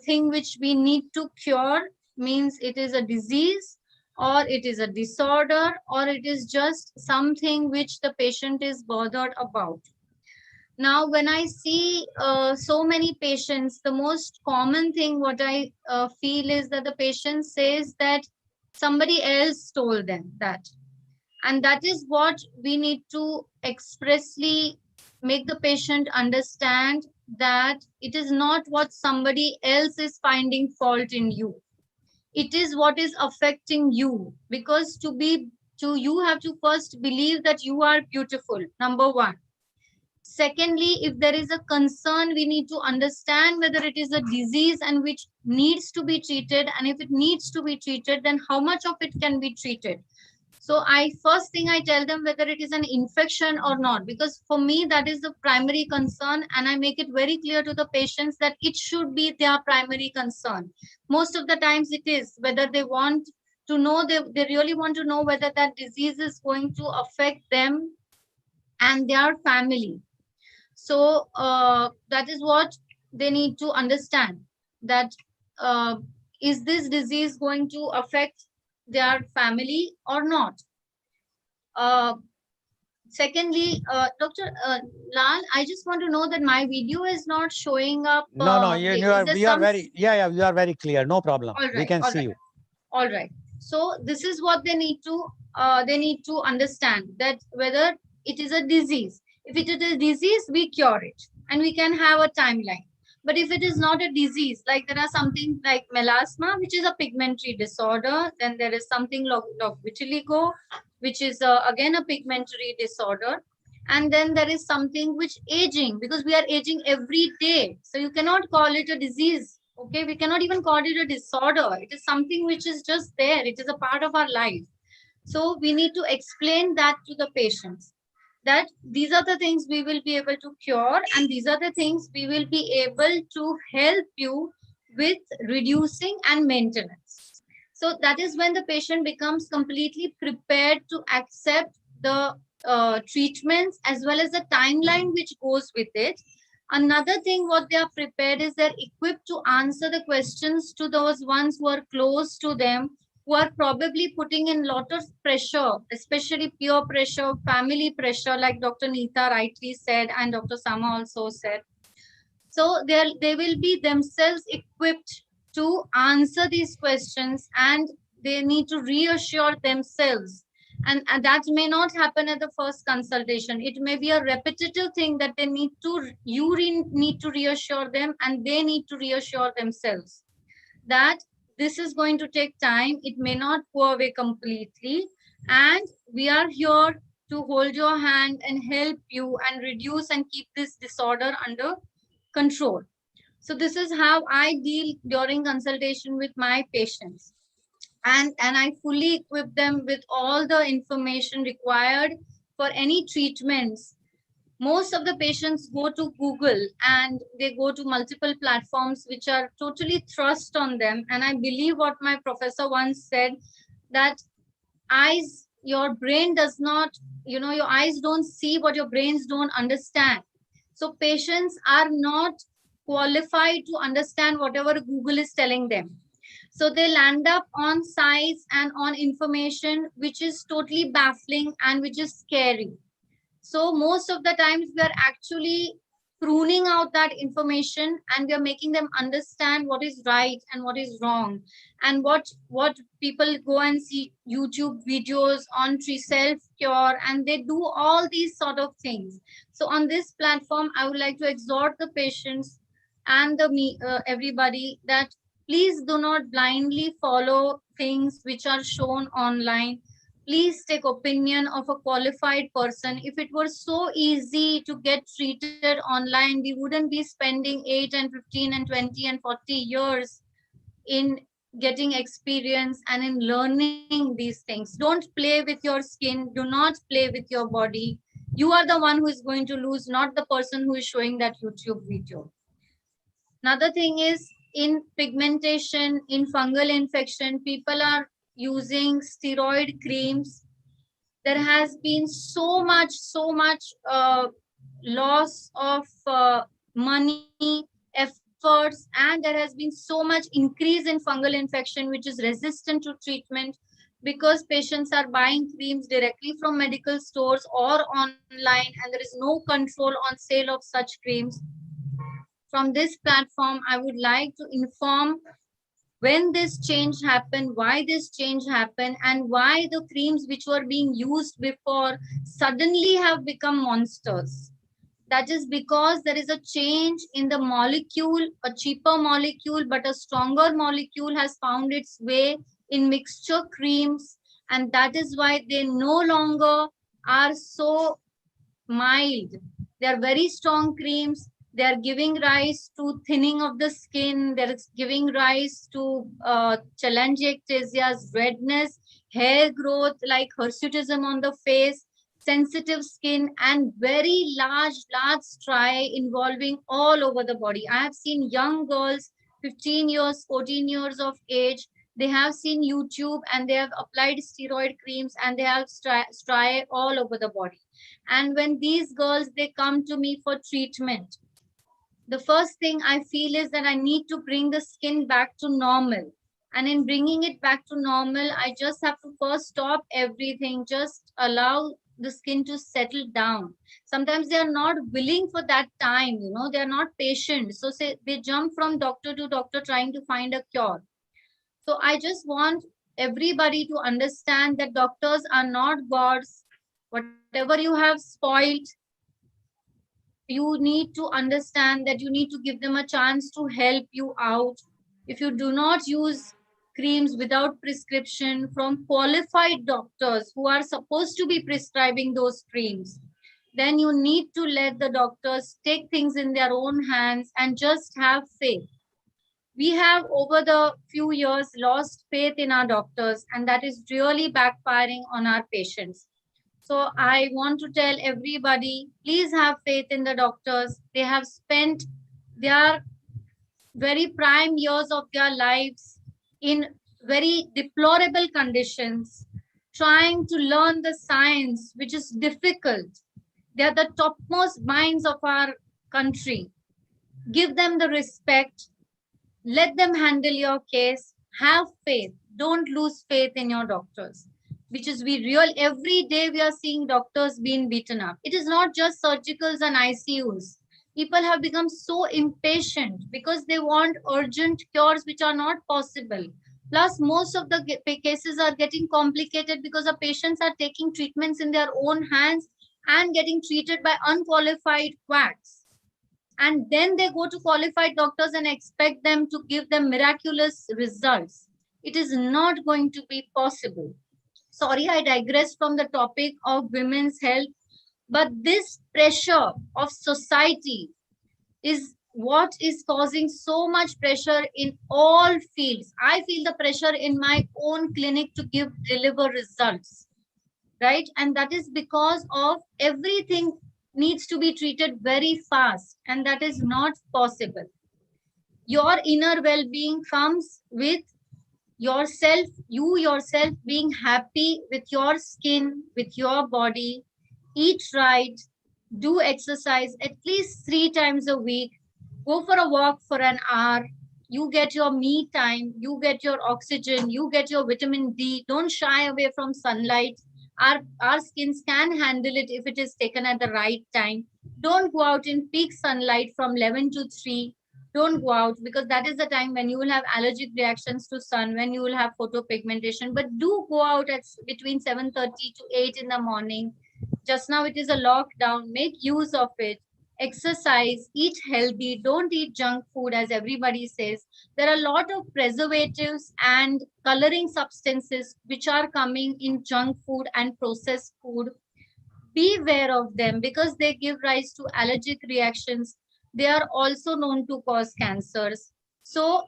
thing which we need to cure, means it is a disease, or it is a disorder, or it is just something which the patient is bothered about. Now, when I see so many patients, the most common thing what I feel is that the patient says that somebody else told them that. And that is what we need to expressly make the patient understand, that it is not what somebody else is finding fault in you. It is what is affecting you, because you have to first believe that you are beautiful, number one. Secondly, if there is a concern, we need to understand whether it is a disease and which needs to be treated. And if it needs to be treated, then how much of it can be treated? So first thing I tell them whether it is an infection or not, because for me, that is the primary concern. And I make it very clear to the patients that it should be their primary concern. Most of the times it is, whether they want to know, they really want to know whether that disease is going to affect them and their family. So that is what they need to understand, that is this disease going to affect their family or not? Secondly, Dr. Lal, I just want to know that my video is not showing up. No, you are very, you are very clear. No problem. All right, we can see you. All right. So this is what they need to understand, that whether it is a disease. If it is a disease, we cure it and we can have a timeline. But if it is not a disease, like there are something like melasma, which is a pigmentary disorder, then there is something like vitiligo, which is again a pigmentary disorder. And then there is something which aging, because we are aging every day. So you cannot call it a disease. Okay, we cannot even call it a disorder. It is something which is just there. It is a part of our life. So we need to explain that to the patients, that these are the things we will be able to cure, and these are the things we will be able to help you with reducing and maintenance. So that is when the patient becomes completely prepared to accept the treatments as well as the timeline which goes with it. Another thing what they are prepared is they're equipped to answer the questions to those ones who are close to them, who are probably putting in a lot of pressure, especially peer pressure, family pressure, like Dr. Neeta rightly said and Dr. Sama also said. So they will be themselves equipped to answer these questions, and they need to reassure themselves And that may not happen at the first consultation. It may be a repetitive thing that they need to, need to reassure them, and they need to reassure themselves that this is going to take time. It may not go away completely. And we are here to hold your hand and help you and reduce and keep this disorder under control. So this is how I deal during consultation with my patients. And I fully equip them with all the information required for any treatments. Most of the patients go to Google and they go to multiple platforms which are totally thrust on them. And I believe what my professor once said, that eyes, your brain does not, your eyes don't see what your brains don't understand. So patients are not qualified to understand whatever Google is telling them. So they land up on sites and on information which is totally baffling and which is scary. So most of the times we are actually pruning out that information, and we are making them understand what is right and what is wrong, and what people go and see YouTube videos on tree self cure, and they do all these sort of things. So on this platform, I would like to exhort the patients and everybody that please do not blindly follow things which are shown online. Please take opinion of a qualified person. If it were so easy to get treated online, we wouldn't be spending 8 and 15 and 20 and 40 years in getting experience and in learning these things. Don't play with your skin. Do not play with your body. You are the one who is going to lose, not the person who is showing that YouTube video. Another thing is, in pigmentation, in fungal infection, people are using steroid creams. There has been so much loss of money, efforts, and there has been so much increase in fungal infection which is resistant to treatment, because patients are buying creams directly from medical stores or online, and there is no control on sale of such creams. From this platform, I would like to inform when this change happened, why this change happened, and why the creams which were being used before suddenly have become monsters. That is because there is a change in the molecule. A cheaper molecule but a stronger molecule has found its way in mixture creams, and that is why they no longer are so mild. They are very strong creams. They are giving rise to thinning of the skin. They are giving rise to cholangioectasias, redness, hair growth like hirsutism on the face, sensitive skin, and very large striae involving all over the body. I have seen young girls, 15 years, 14 years of age. They have seen YouTube and they have applied steroid creams and they have striae all over the body. And when these girls, they come to me for treatment, the first thing I feel is that I need to bring the skin back to normal. And in bringing it back to normal, I just have to first stop everything, just allow the skin to settle down. Sometimes they are not willing for that time, they are not patient. So say they jump from doctor to doctor trying to find a cure. So I just want everybody to understand that doctors are not gods. Whatever you have spoiled, you need to understand that you need to give them a chance to help you out. If you do not use creams without prescription from qualified doctors who are supposed to be prescribing those creams, then you need to let the doctors take things in their own hands and just have faith. We have over the few years lost faith in our doctors, and that is really backfiring on our patients. So I want to tell everybody, please have faith in the doctors. They have spent their very prime years of their lives in very deplorable conditions, trying to learn the science, which is difficult. They are the topmost minds of our country. Give them the respect. Let them handle your case. Have faith. Don't lose faith in your doctors. Which is every day we are seeing doctors being beaten up. It is not just surgicals and ICUs. People have become so impatient because they want urgent cures which are not possible. Plus, most of the cases are getting complicated because the patients are taking treatments in their own hands and getting treated by unqualified quacks. And then they go to qualified doctors and expect them to give them miraculous results. It is not going to be possible. Sorry, I digressed from the topic of women's health, but this pressure of society is what is causing so much pressure in all fields. I feel the pressure in my own clinic to deliver results, right? And that is because of everything needs to be treated very fast, and that is not possible. Your inner well-being comes with yourself, you yourself being happy with your skin, with your body. Eat right, do exercise at least 3 times a week, go for a walk for an hour. You get your me time, you get your oxygen, you get your vitamin D. Don't shy away from sunlight. Our skins can handle it if it is taken at the right time. Don't go out in peak sunlight from 11 to 3. Don't go out, because that is the time when you will have allergic reactions to sun, when you will have photopigmentation. But do go out at between 7:30 to 8 in the morning. Just now it is a lockdown. Make use of it. Exercise, eat healthy, don't eat junk food as everybody says. There are a lot of preservatives and coloring substances which are coming in junk food and processed food. Be aware of them because they give rise to allergic reactions. They are also known to cause cancers. So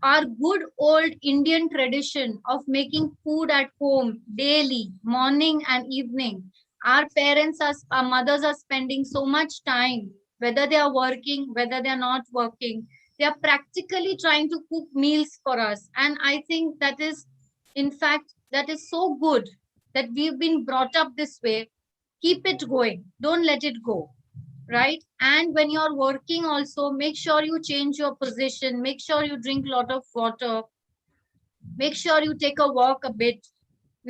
our good old Indian tradition of making food at home daily, morning and evening. Our parents, our mothers are spending so much time, whether they are working, whether they are not working. They are practically trying to cook meals for us. And I think that is, in fact, that is so good that we've been brought up this way. Keep it going. Don't let it go, right? And when you're working also, make sure you change your position, make sure you drink a lot of water, make sure you take a walk a bit,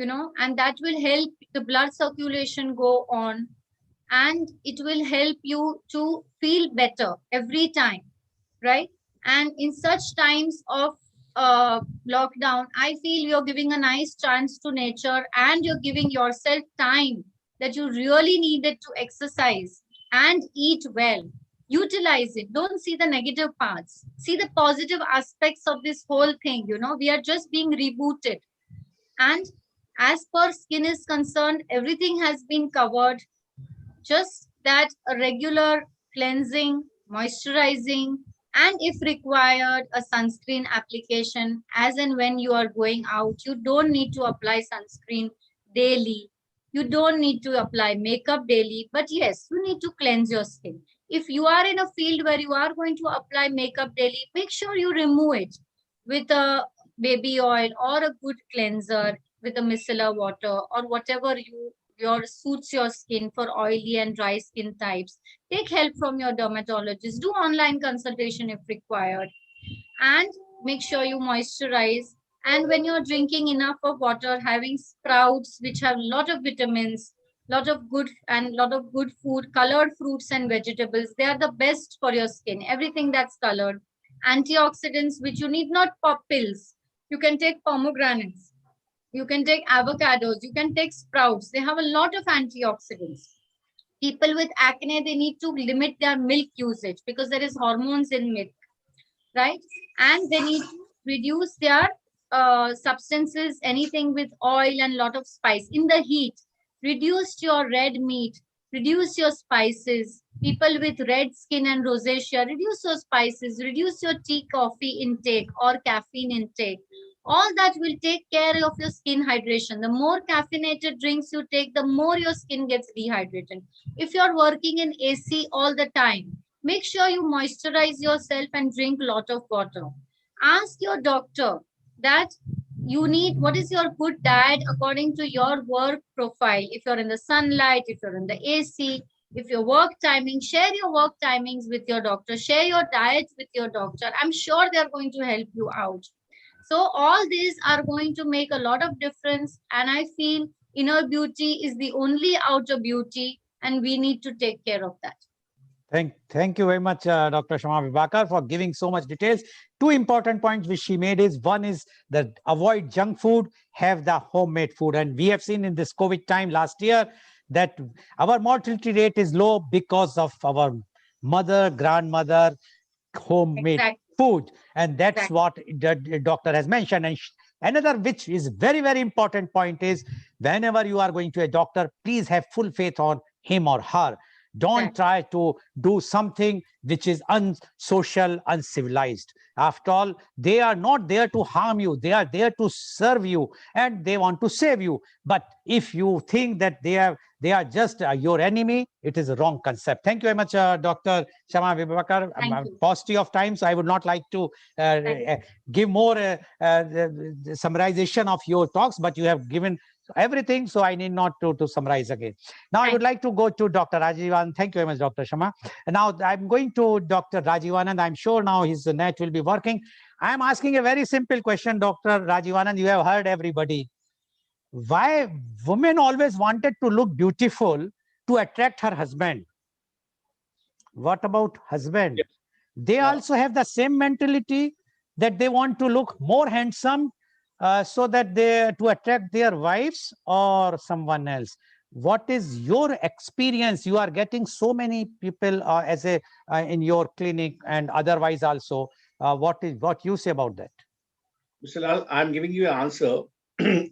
and that will help the blood circulation go on, and it will help you to feel better every time, right? And in such times of lockdown, I feel you're giving a nice chance to nature and you're giving yourself time that you really needed to exercise and eat well. Utilize it. Don't see the negative parts. See the positive aspects of this whole thing. We are just being rebooted. And as per skin is concerned, everything has been covered. Just that a regular cleansing, moisturizing, and if required, a sunscreen application as and when you are going out. You don't need to apply sunscreen daily. You don't need to apply makeup daily, but yes, you need to cleanse your skin. If you are in a field where you are going to apply makeup daily, make sure you remove it with a baby oil or a good cleanser with a micellar water or whatever your suits your skin for oily and dry skin types. Take help from your dermatologist. Do online consultation if required. And make sure you moisturize. And when you're drinking enough of water, having sprouts which have a lot of vitamins, lot of good food, colored fruits and vegetables, they are the best for your skin. Everything that's colored. Antioxidants, which you need not pop pills. You can take pomegranates. You can take avocados, you can take sprouts. They have a lot of antioxidants. People with acne, they need to limit their milk usage because there is hormones in milk, right? And they need to reduce their substances, anything with oil and lot of spice. In the heat, reduce your red meat, reduce your spices. People with red skin and rosacea, reduce your spices, reduce your tea, coffee intake or caffeine intake. All that will take care of your skin hydration. The more caffeinated drinks you take, the more your skin gets dehydrated. If you're working in AC all the time, make sure you moisturize yourself and drink a lot of water. Ask your doctor that what is your good diet according to your work profile. If you're in the sunlight, if you're in the AC, if your work timing, share your work timings with your doctor, share your diet with your doctor. I'm sure they're going to help you out. So all these are going to make a lot of difference. And I feel inner beauty is the only outer beauty, and we need to take care of that. Thank you very much, Dr. Shama Vibhakar, for giving so much details. Two important points which she made is, one is that avoid junk food, have the homemade food. And we have seen in this COVID time last year that our mortality rate is low because of our mother, grandmother, homemade Exactly. food. And that's Exactly. what the doctor has mentioned. And another, which is very, very important point is, whenever you are going to a doctor, please have full faith on him or her. Don't try to do something which is unsocial, uncivilized. After all, they are not there to harm you. They are there to serve you, and they want to save you. But if you think that they are just your enemy, it is a wrong concept. Thank you very much, Dr. Shama Vibhakar. Thank you. Paucity of time, so I would not like to Thank give more summarization of your talks, but you have given everything, so I need not to summarize again. Now, I would like to go to Dr. Rajivan. Thank you very much, Dr. Shama. And now I'm going to Dr. Rajivanand. I'm sure now his net will be working. I'm asking a very simple question, Dr. Rajivanand. You have heard everybody. Why women always wanted to look beautiful to attract her husband? What about husband? Yes. They also have the same mentality, that they want to look more handsome so that they to attract their wives or someone else. What is your experience? You are getting so many people as a in your clinic and otherwise also. What you say about that? Mr. Lal, I'm giving you an answer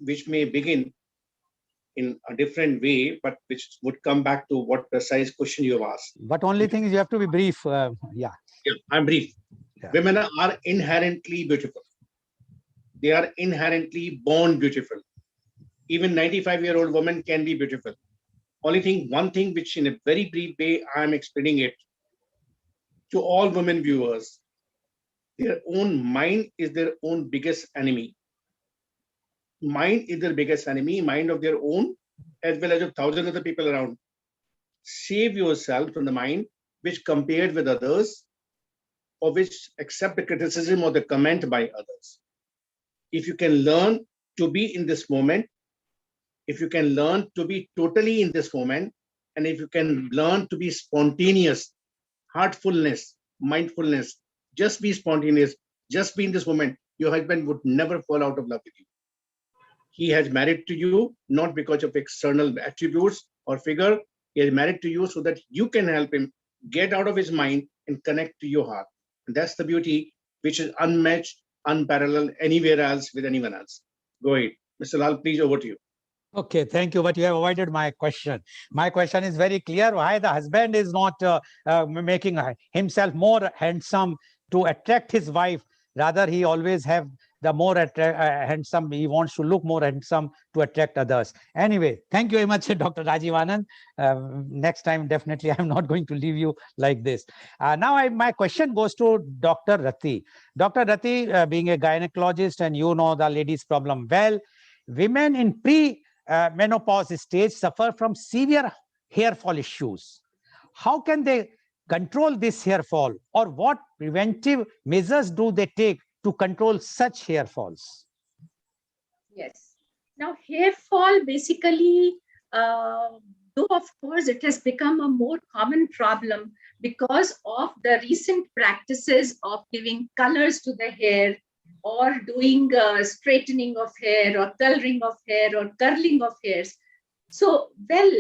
which may begin in a different way, but which would come back to what precise question you have asked. But only thing is you have to be brief. Yeah. Yeah, I'm brief. Yeah. Women are inherently beautiful. They are inherently born beautiful. Even 95-year-old woman can be beautiful. One thing which in a very brief way, I'm explaining it to all women viewers, their own mind is their own biggest enemy. Mind is their biggest enemy, mind of their own, as well as of thousands of other people around. Save yourself from the mind which compared with others, or which accept the criticism or the comment by others. If you can learn to be in this moment, if you can learn to be totally in this moment, and if you can learn to be spontaneous, heartfulness, mindfulness, just be spontaneous, just be in this moment, your husband would never fall out of love with you. He has married to you not because of external attributes or figure. He is married to you so that you can help him get out of his mind and connect to your heart. And that's the beauty which is unmatched, unparalleled anywhere else with anyone else. Go ahead. Mr. Lal, please, over to you. Okay, thank you. But you have avoided my question. My question is very clear. Why the husband is not making himself more handsome to attract his wife? Rather, he always have the more handsome. He wants to look more handsome to attract others. Anyway, thank you very much, Dr. Rajiv Anand. Next time, definitely, I'm not going to leave you like this. Now, my question goes to Dr. Rati. Dr. Rati, being a gynecologist, and you know the ladies' problem well, women in menopause stage suffer from severe hair fall issues. How can they control this hair fall, or what preventive measures do they take to control such hair falls? Yes. Now, hair fall basically, though of course it has become a more common problem because of the recent practices of giving colors to the hair, or doing straightening of hair, or coloring of hair, or curling of hairs. So, well,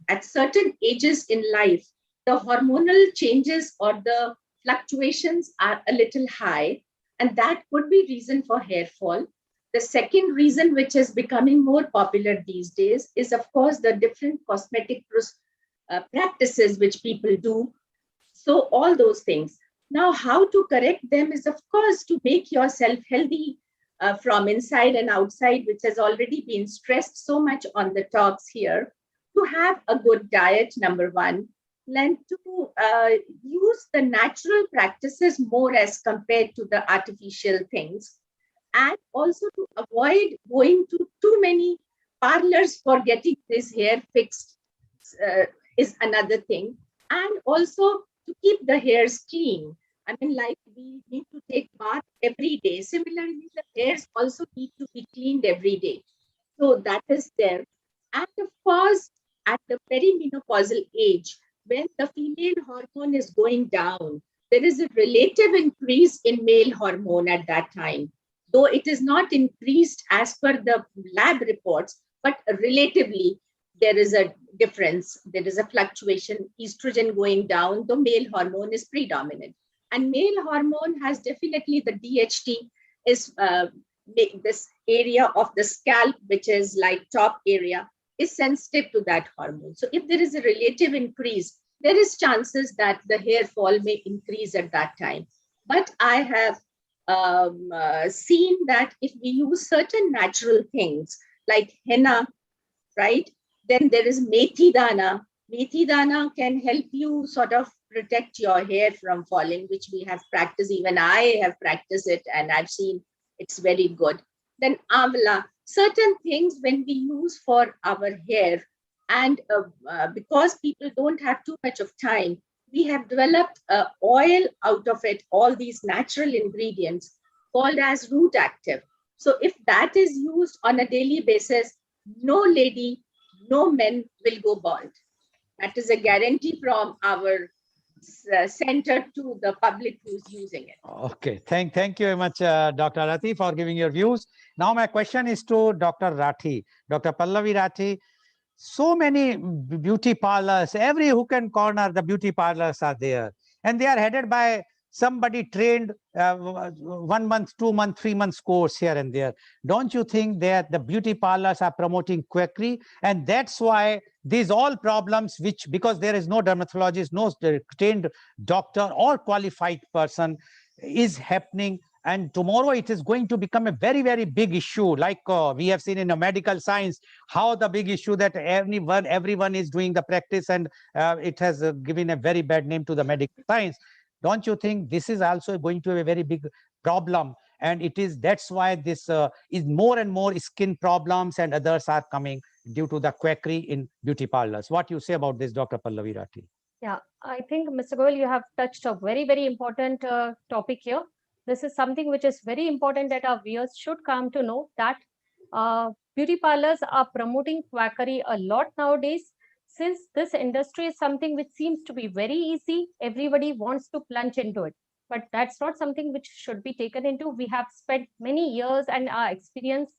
at certain ages in life, the hormonal changes or the fluctuations are a little high, and that could be reason for hair fall. The second reason, which is becoming more popular these days, is of course the different cosmetic practices which people do. So all those things. Now, how to correct them is, of course, to make yourself healthy from inside and outside, which has already been stressed so much on the talks here. To have a good diet, number one, and to use the natural practices more as compared to the artificial things, and also to avoid going to too many parlors for getting this hair fixed is another thing. And also to keep the hairs clean. I mean, like we need to take bath every day. Similarly, the hairs also need to be cleaned every day. So that is there. And of course, at the perimenopausal age, when the female hormone is going down, there is a relative increase in male hormone at that time, though it is not increased as per the lab reports, but relatively there is a difference. There is a fluctuation, estrogen going down, the male hormone is predominant. And male hormone has definitely the DHT is this area of the scalp, which is like top area, is sensitive to that hormone. So if there is a relative increase, there is chances that the hair fall may increase at that time. But I have seen that if we use certain natural things like henna, right? Then there is methi dana. Methi dana can help you sort of protect your hair from falling, which we have practiced. Even I have practiced it and I've seen it's very good. Then amla, certain things when we use for our hair, and because people don't have too much of time, we have developed oil out of it, all these natural ingredients called as root active. So if that is used on a daily basis, no lady, no men will go bald. That is a guarantee from our center to the public who's using it. Okay, thank you very much, Dr. Rathi, for giving your views. Now my question is to Dr. Rathi, Dr. Pallavi Rathi. So many beauty parlors, every hook and corner, the beauty parlors are there, and they are headed by somebody trained 1 month, 2 month, 3 months course here and there. Don't you think that the beauty parlors are promoting quackery, and that's why these all problems, which because there is no dermatologist, no trained doctor or qualified person, is happening? And tomorrow it is going to become a very, very big issue, like we have seen in a medical science, how the big issue that everyone is doing the practice, and it has given a very bad name to the medical science. Don't you think this is also going to be a very big problem? And it is, that's why this is more and more skin problems and others are coming due to the quackery in beauty parlors. What you say about this, Dr. Pallavi Rathi? Yeah, I think, Mr. Goel, you have touched a very, very important topic here. This is something which is very important that our viewers should come to know, that beauty parlors are promoting quackery a lot nowadays. Since this industry is something which seems to be very easy, everybody wants to plunge into it. But that's not something which should be taken into. We have spent many years and our experience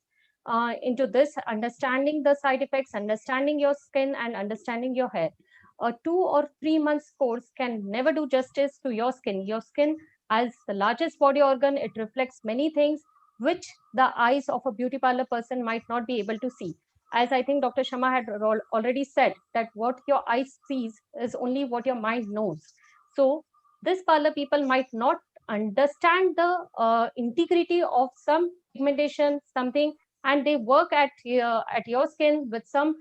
into this, understanding the side effects, understanding your skin, and understanding your hair. A 2 or 3 months course can never do justice to your skin. Your skin, as the largest body organ, it reflects many things which the eyes of a beauty parlor person might not be able to see. As I think Dr. Sharma had already said, that what your eyes sees is only what your mind knows. So this parlor people might not understand the integrity of some pigmentation, something, and they work at your skin with some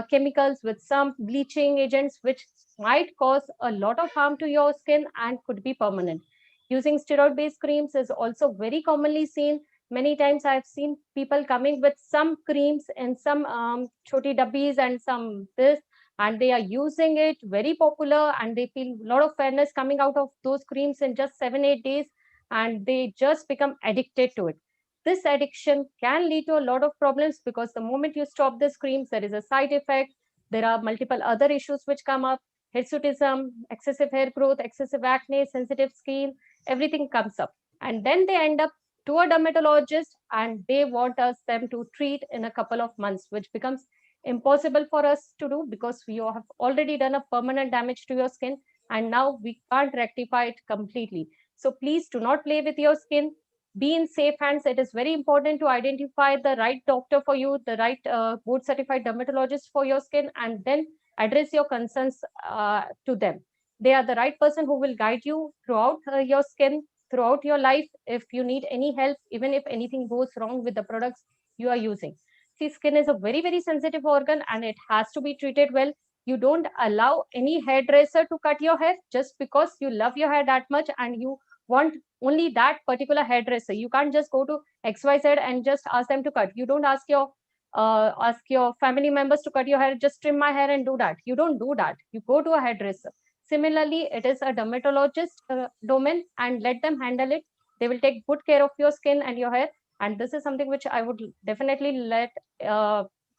chemicals, with some bleaching agents, which might cause a lot of harm to your skin and could be permanent. Using steroid-based creams is also very commonly seen. Many times I've seen people coming with some creams and some choti dabbis and some this, and they are using it, very popular, and they feel a lot of fairness coming out of those creams in just 7-8 days, and they just become addicted to it. This addiction can lead to a lot of problems, because the moment you stop these creams, there is a side effect. There are multiple other issues which come up: hirsutism, excessive hair growth, excessive acne, sensitive skin, everything comes up. And then they end up to a dermatologist, and they want them to treat in a couple of months, which becomes impossible for us to do, because we have already done a permanent damage to your skin, and now we can't rectify it completely. So please do not play with your skin. Be in safe hands. It is very important to identify the right doctor for you, the right board certified dermatologist for your skin, and then address your concerns to them. They are the right person who will guide you throughout your skin, throughout your life, if you need any help, even if anything goes wrong with the products you are using. See, skin is a very, very sensitive organ, and it has to be treated well. You don't allow any hairdresser to cut your hair just because you love your hair that much and you want only that particular hairdresser. You can't just go to XYZ and just ask them to cut. You don't ask your family members to cut your hair, just trim my hair and do that. You don't do that. You go to a hairdresser. Similarly, it is a dermatologist domain, and let them handle it. They will take good care of your skin and your hair. And this is something which I would definitely let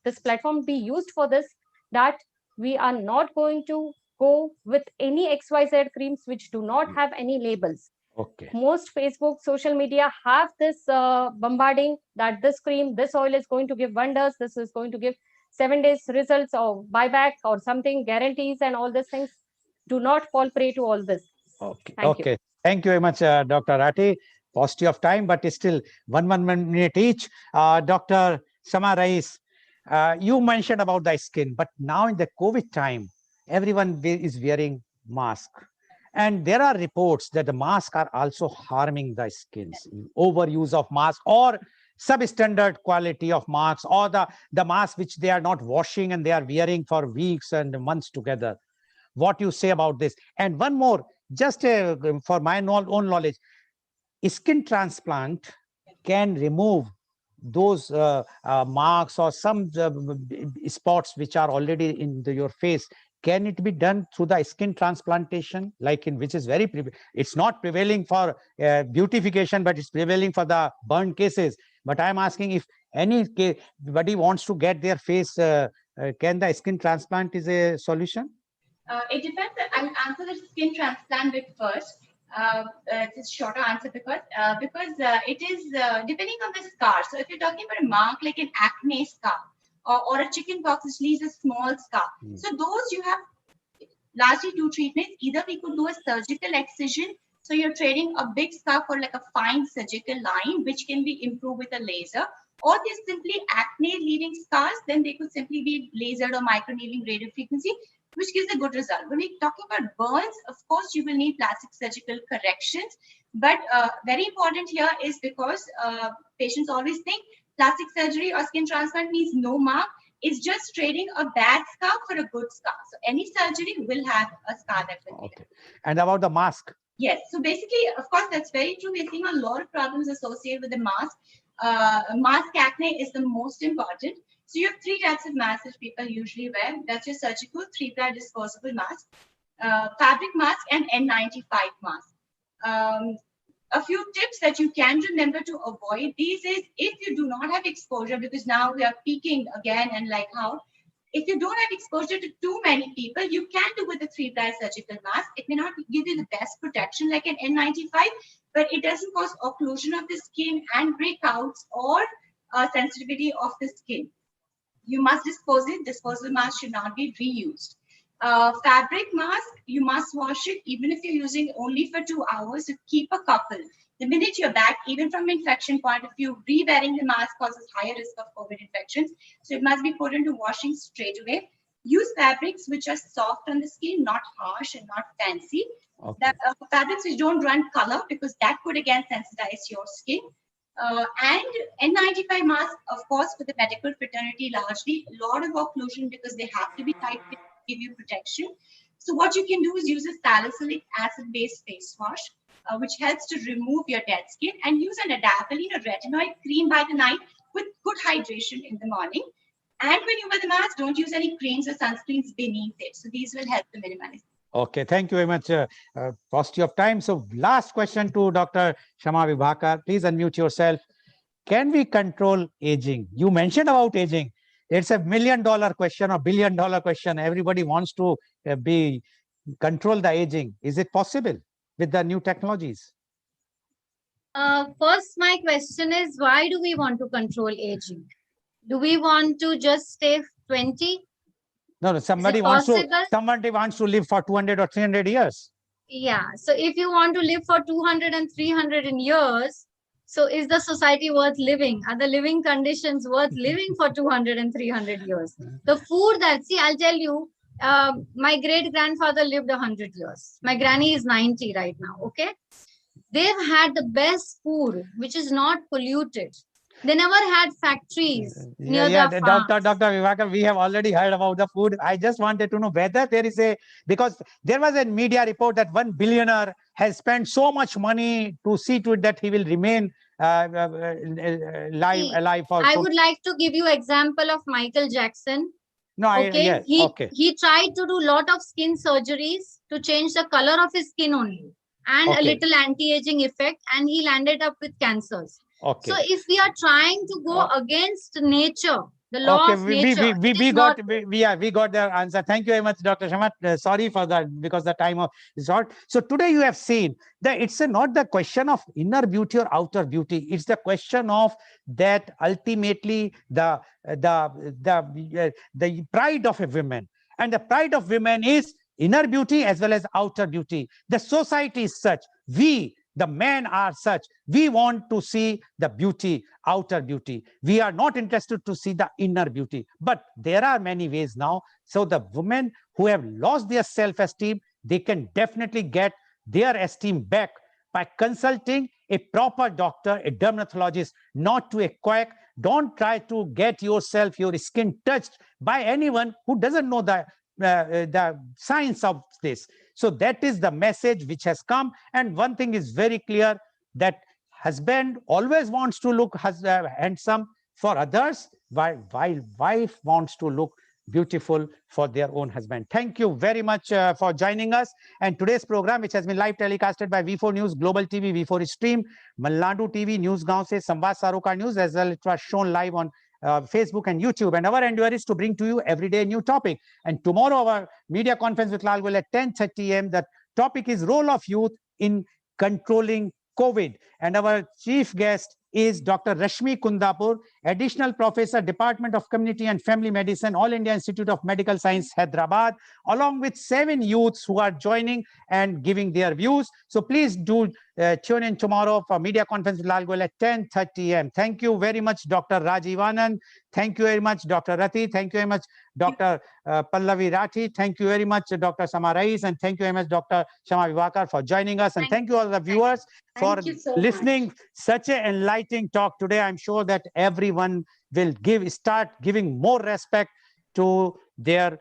this platform be used for this, that we are not going to go with any XYZ creams which do not have any labels. Okay. Most Facebook, social media have this bombarding that this cream, this oil is going to give wonders. This is going to give 7 days results or buyback or something, guarantees and all these things. Do not fall prey to all this. Okay. Thank you. Okay. Thank you very much, Dr. Rathi. Paucity of time, but still one minute each. Dr. Sama Rais, you mentioned about the skin, but now in the COVID time, everyone is wearing mask. And there are reports that the masks are also harming the skins, overuse of masks or substandard quality of masks, or the mask which they are not washing and they are wearing for weeks and months together. What you say about this? And one more, just for my own knowledge, skin transplant can remove those marks or some spots which are already in your face. Can it be done through the skin transplantation, like in which is very, it's not prevailing for beautification, but it's prevailing for the burn cases. But I'm asking if anybody wants to get their face, can the skin transplant is a solution? It depends. I'll answer the skin transplant bit first. It's a shorter answer because it is depending on the scar. So if you're talking about a mark like an acne scar or a chicken pox which leaves a small scar, so those you have largely two treatments. Either we could do a surgical excision, so you're trading a big scar for like a fine surgical line, which can be improved with a laser. Or there's simply acne leaving scars, then they could simply be lasered or microneedling radiofrequency, which gives a good result. When we're talking about burns, of course, you will need plastic surgical corrections. But very important here is because patients always think plastic surgery or skin transplant means no mark. It's just trading a bad scar for a good scar. So any surgery will have a scar that will be there. And about the mask? Yes. So basically, of course, that's very true. We're seeing a lot of problems associated with the mask. Mask acne is the most important. So you have three types of masks that people usually wear. That's your surgical, 3-ply disposable mask, fabric mask, and N95 mask. A few tips that you can remember to avoid these is if you do not have exposure, because now we are peaking again and like how, if you don't have exposure to too many people, you can do with a 3-ply surgical mask. It may not give you the best protection like an N95, but it doesn't cause occlusion of the skin and breakouts or sensitivity of the skin. You must dispose it. Disposable mask should not be reused. Fabric mask, you must wash it even if you're using only for 2 hours. So keep a couple. The minute you're back, even from infection point of view, re-wearing the mask causes higher risk of COVID infections. So it must be put into washing straight away. Use fabrics which are soft on the skin, not harsh and not fancy. Okay. Fabrics which don't run color, because that could again sensitize your skin. And N95 mask, of course, for the medical fraternity, largely a lot of occlusion because they have to be tight to give you protection. So what you can do is use a salicylic acid-based face wash, which helps to remove your dead skin, and use an adapalene or retinoid cream by the night with good hydration in the morning. And when you wear the mask, don't use any creams or sunscreens beneath it. So these will help to minimize. Okay, thank you very much. Paucity of time. So last question to Dr. Shama Vibhakar. Please unmute yourself. Can we control aging? You mentioned about aging. It's $1 million question or $1 billion question. Everybody wants to control the aging. Is it possible with the new technologies? First, my question is, why do we want to control aging? Do we want to just stay 20? No, somebody wants to live for 200 or 300 years. Yeah. So if you want to live for 200 and 300 years, so is the society worth living? Are the living conditions worth living for 200 and 300 years? The food that, see, I'll tell you, my great-grandfather lived 100 years. My granny is 90 right now, okay? They've had the best food, which is not polluted. They never had factories near the farms. Dr. Vivakar, we have already heard about the food. I just wanted to know whether there is because there was a media report that one billionaire has spent so much money to see to it that he will remain alive. I would like to give you example of Michael Jackson. No, okay. He tried to do a lot of skin surgeries to change the color of his skin only, and a little anti-aging effect, and he landed up with cancers. Okay. So if we are trying to go against nature, The law Okay, of nature. It is not. we got the answer. Thank you very much, Dr. Shamat. Sorry for that because the time is short. So today you have seen that it's not the question of inner beauty or outer beauty. It's the question of that ultimately the pride of a woman, and the pride of women is inner beauty as well as outer beauty. The society is such. The men are such. We want to see the beauty, outer beauty. We are not interested to see the inner beauty. But there are many ways now. So the women who have lost their self-esteem, they can definitely get their esteem back by consulting a proper doctor, a dermatologist, not to a quack. Don't try to get yourself, your skin touched by anyone who doesn't know the science of this. So that is the message which has come. And one thing is very clear, that husband always wants to look handsome for others, while wife wants to look beautiful for their own husband. Thank you very much for joining us. And today's program, which has been live telecasted by V4 News, Global TV, V4 Stream, Malnadu TV, News Gaon se, Samvad Saroka News, as well it was shown live on Facebook and YouTube. And our endeavor is to bring to you every day a new topic. And tomorrow, our media conference with Lal Goel at 10:30 a.m. The topic is role of youth in controlling COVID. And our chief guest is Dr. Rashmi Kundapur, Additional Professor, Department of Community and Family Medicine, All India Institute of Medical Science, Hyderabad, along with 7 youths who are joining and giving their views. So please do tune in tomorrow for media conference with Lal Goel at 10:30 a.m. Thank you very much, Dr. Rajiv Anand. Thank you very much, Dr. Rati. Thank you very much, Dr. Pallavi Rathi. Thank you very much, Dr. Sama Rais. And thank you very much, Dr. Shama Vivakar, for joining us. And thank you all the viewers for Thank you so listening much. such an enlightening talk today. I'm sure that everyone will start giving more respect to their